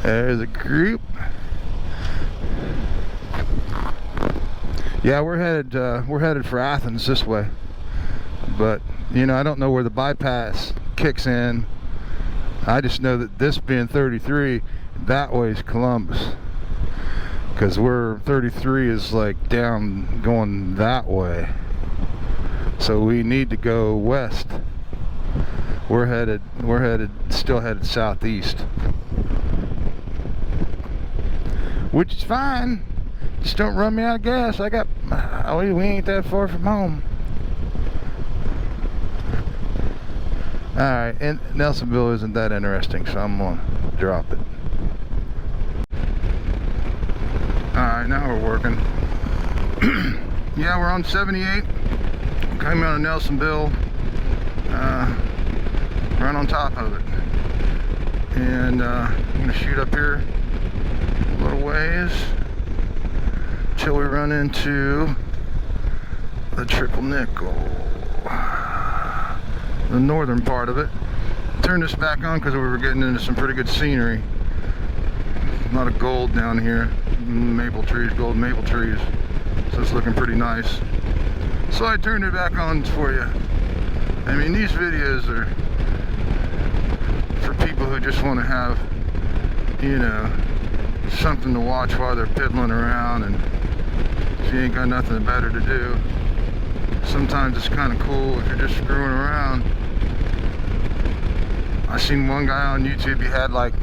There's a group. Yeah, we're headed for Athens this way. But, you know, I don't know where the bypass kicks in. I just know that this being 33, that way is Columbus. Because we're 33 is like down going that way. So we need to go west. We're still headed southeast. Which is fine. Just don't run me out of gas. We ain't that far from home. Alright, and Nelsonville isn't that interesting, so I'm gonna drop it. Alright, now we're working. Yeah, we're on 78. Coming out of Nelsonville. Right on top of it. And I'm gonna shoot up here a little ways till we run into the Triple Nickel, the northern part of it. Turn this back on because we were getting into some pretty good scenery. A lot of gold down here, maple trees, gold maple trees, so it's looking pretty nice. So I turned it back on for you. I mean, these videos are for people who just want to have, you know, something to watch while they're piddling around, and if you ain't got nothing better to do, sometimes it's kind of cool if you're just screwing around. I seen one guy on YouTube, he had like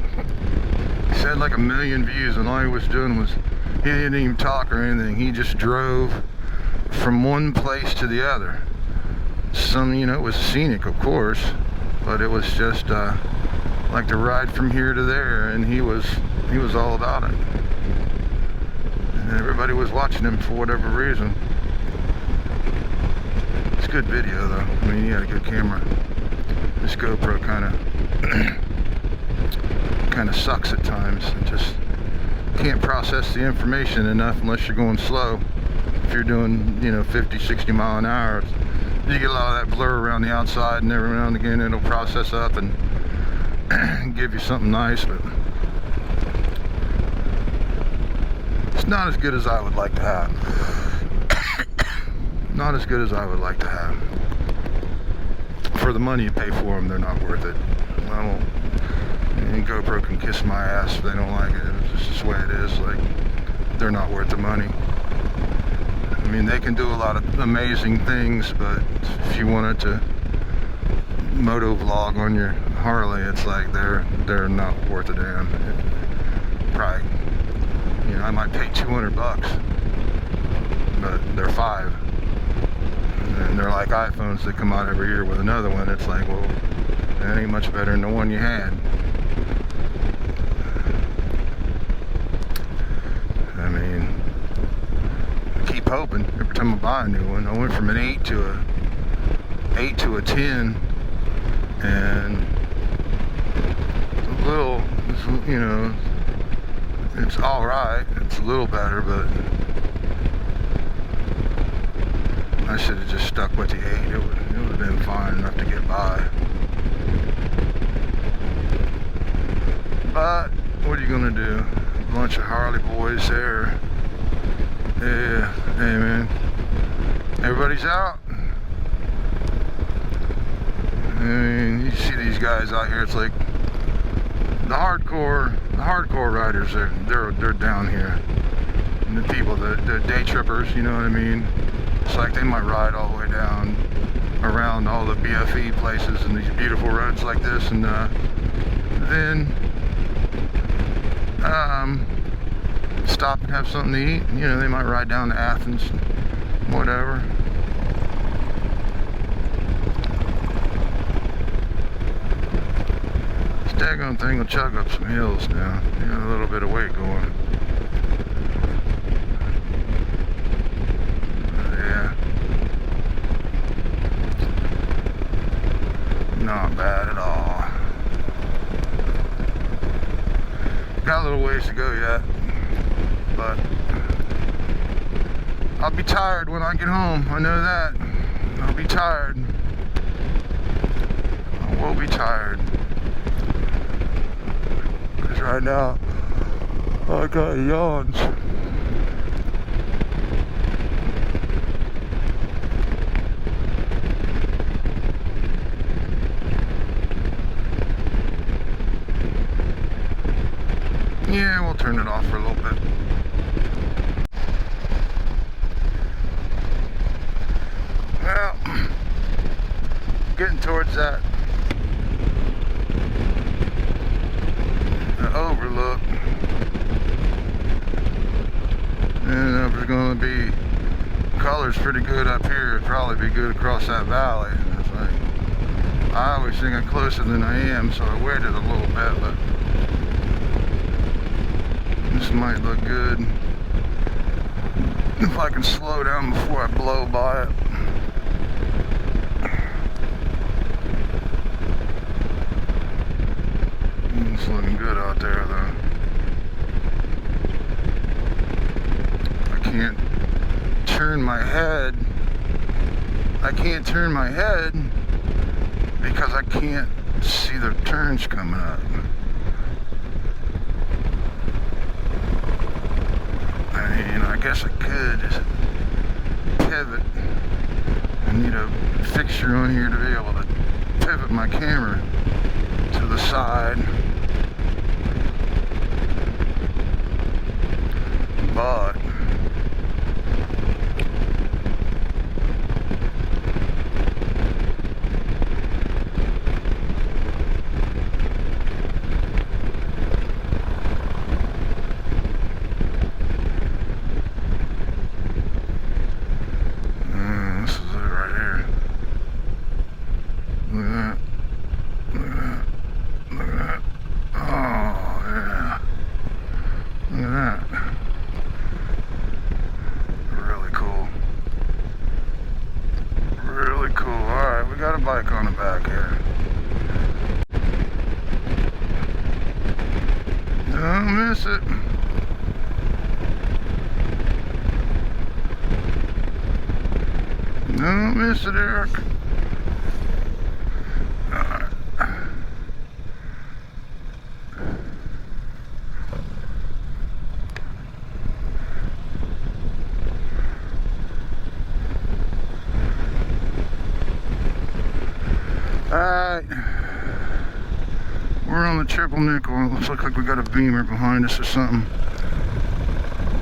1 million views, and all he was doing was, he didn't even talk or anything, he just drove from one place to the other. You know, it was scenic, of course, but it was just like the ride from here to there, and he was all about it. And everybody was watching him for whatever reason. It's a good video though. I mean, he had a good camera. This GoPro kind of sucks at times. It just can't process the information enough unless you're going slow. If you're doing, you know, 50, 60 mile an hour, you get a lot of that blur around the outside, and every now and again it'll process up and give you something nice, but it's not as good as I would like to have. Not as good as I would like to have. For the money you pay for them, they're not worth it. And GoPro can kiss my ass if they don't like it. It's just the way it is. Like, they're not worth the money. I mean, they can do a lot of amazing things, but if you wanted to moto vlog on your Harley, it's like they're not worth a damn. Probably, you know, I might pay 200 bucks, but they're 5, and they're like iPhones that come out every year with another one. It's like, well, that ain't much better than the one you had. I mean, I keep hoping every time I buy a new one. I went from an 8 to a 10, and a little, you know, it's all right. It's a little better, but I should have just stuck with the 8. It would have been fine enough to get by. But what are you gonna do? A bunch of Harley boys there. Yeah, hey man, everybody's out. I mean, you see these guys out here. It's like the hardcore riders. They're down here. And the people, the day trippers. You know what I mean? It's like they might ride all the way down around all the BFE places and these beautiful roads like this, and then stop and have something to eat. You know, they might ride down to Athens, whatever. This daggone thing will chug up some hills now. You got a little bit of weight going. Yeah. Not bad at all. Got a little ways to go yet, but I'll be tired when I get home. I know that. I'll be tired. I will be tired. Because right now, I got yawns. Yeah, we'll turn it off for a little bit. Well, getting towards that overlook, and there's going to be colors pretty good up here. It'd probably be good across that valley. It's like, I always think I'm closer than I am, so I waited a little bit, but this might look good. If I can slow down before I blow by it. It's looking good out there, though. I can't turn my head. I can't turn my head because I can't see the turns coming up. I mean, I guess I could just pivot. I need a fixture on here to be able to pivot my camera to the side. But this is it right here. Look at that. Look at that. Look at that. Oh, yeah. Look at that. Really cool. Really cool. Alright, we got a bike on the back here. Don't miss it. Don't miss it, Eric. Alright. Alright. We're on the triple nickel. It looks like we got a Beamer behind us or something.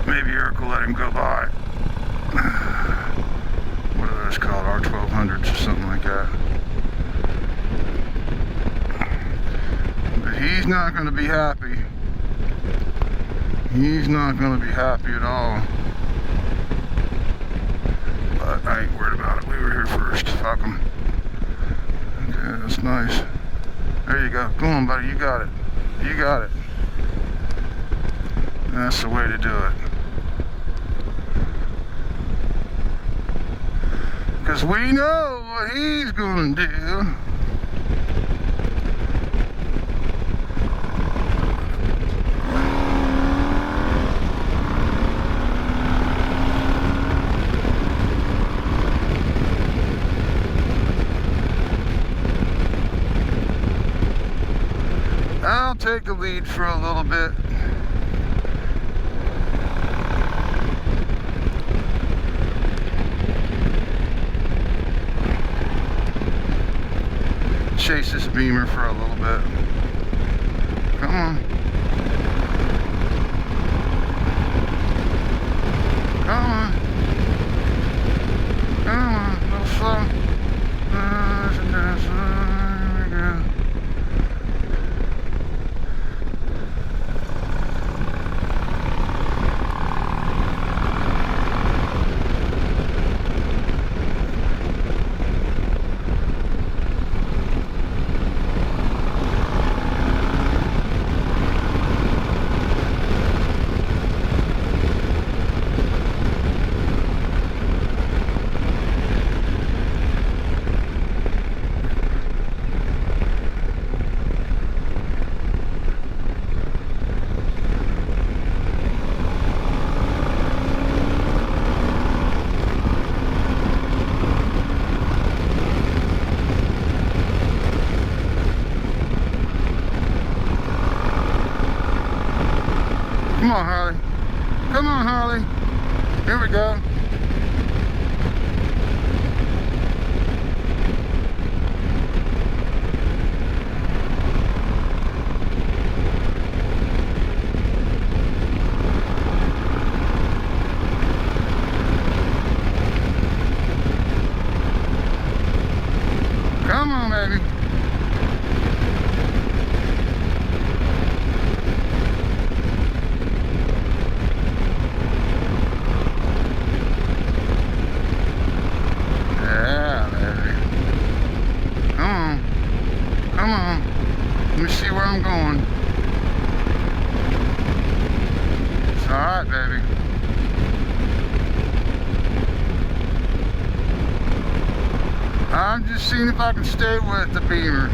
Maybe Eric will let him go by. What are those called? R1200s or something like that. But he's not going to be happy. He's not going to be happy at all. But I ain't worried about it. We were here first. Fuck him. Okay, that's nice. There you go. Go on, buddy. You got it. You got it. That's the way to do it. Because we know what he's going to do. I'll take the lead for a little bit. Chase this Beamer for a little bit. Come on. Come on. Come on. A little slow. There we go. Come on, Harley. Come on, Harley. Here we go. Come on, baby. Yeah, baby. Come on. Let me see where I'm going. It's alright, baby. I'm just seeing if I can stay with the Beamer.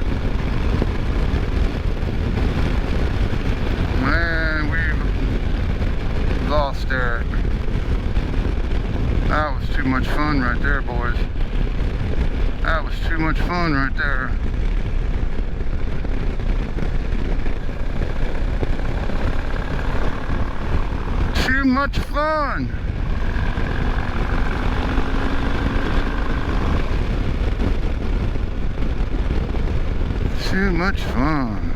Man, we've lost Eric. That was too much fun right there, boys. That was too much fun right there. Too much fun. Too much fun.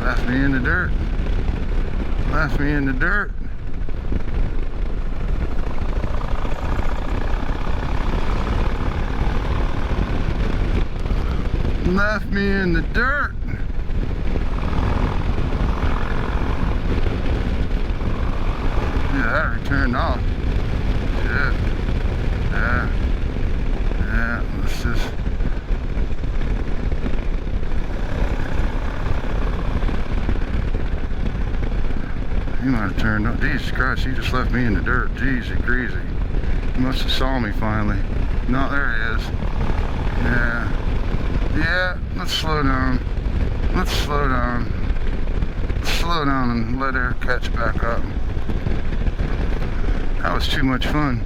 Left me in the dirt. Left me in the dirt. Left me in the dirt. Yeah, that already turned off. Shit. Yeah, let's just. He might have turned on. Jesus Christ, he just left me in the dirt. Jeezy greasy. He must have saw me finally. No, there he is. Yeah, let's slow down. Let's slow down. Slow down and let air catch back up. That was too much fun.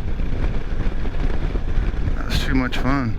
That was too much fun.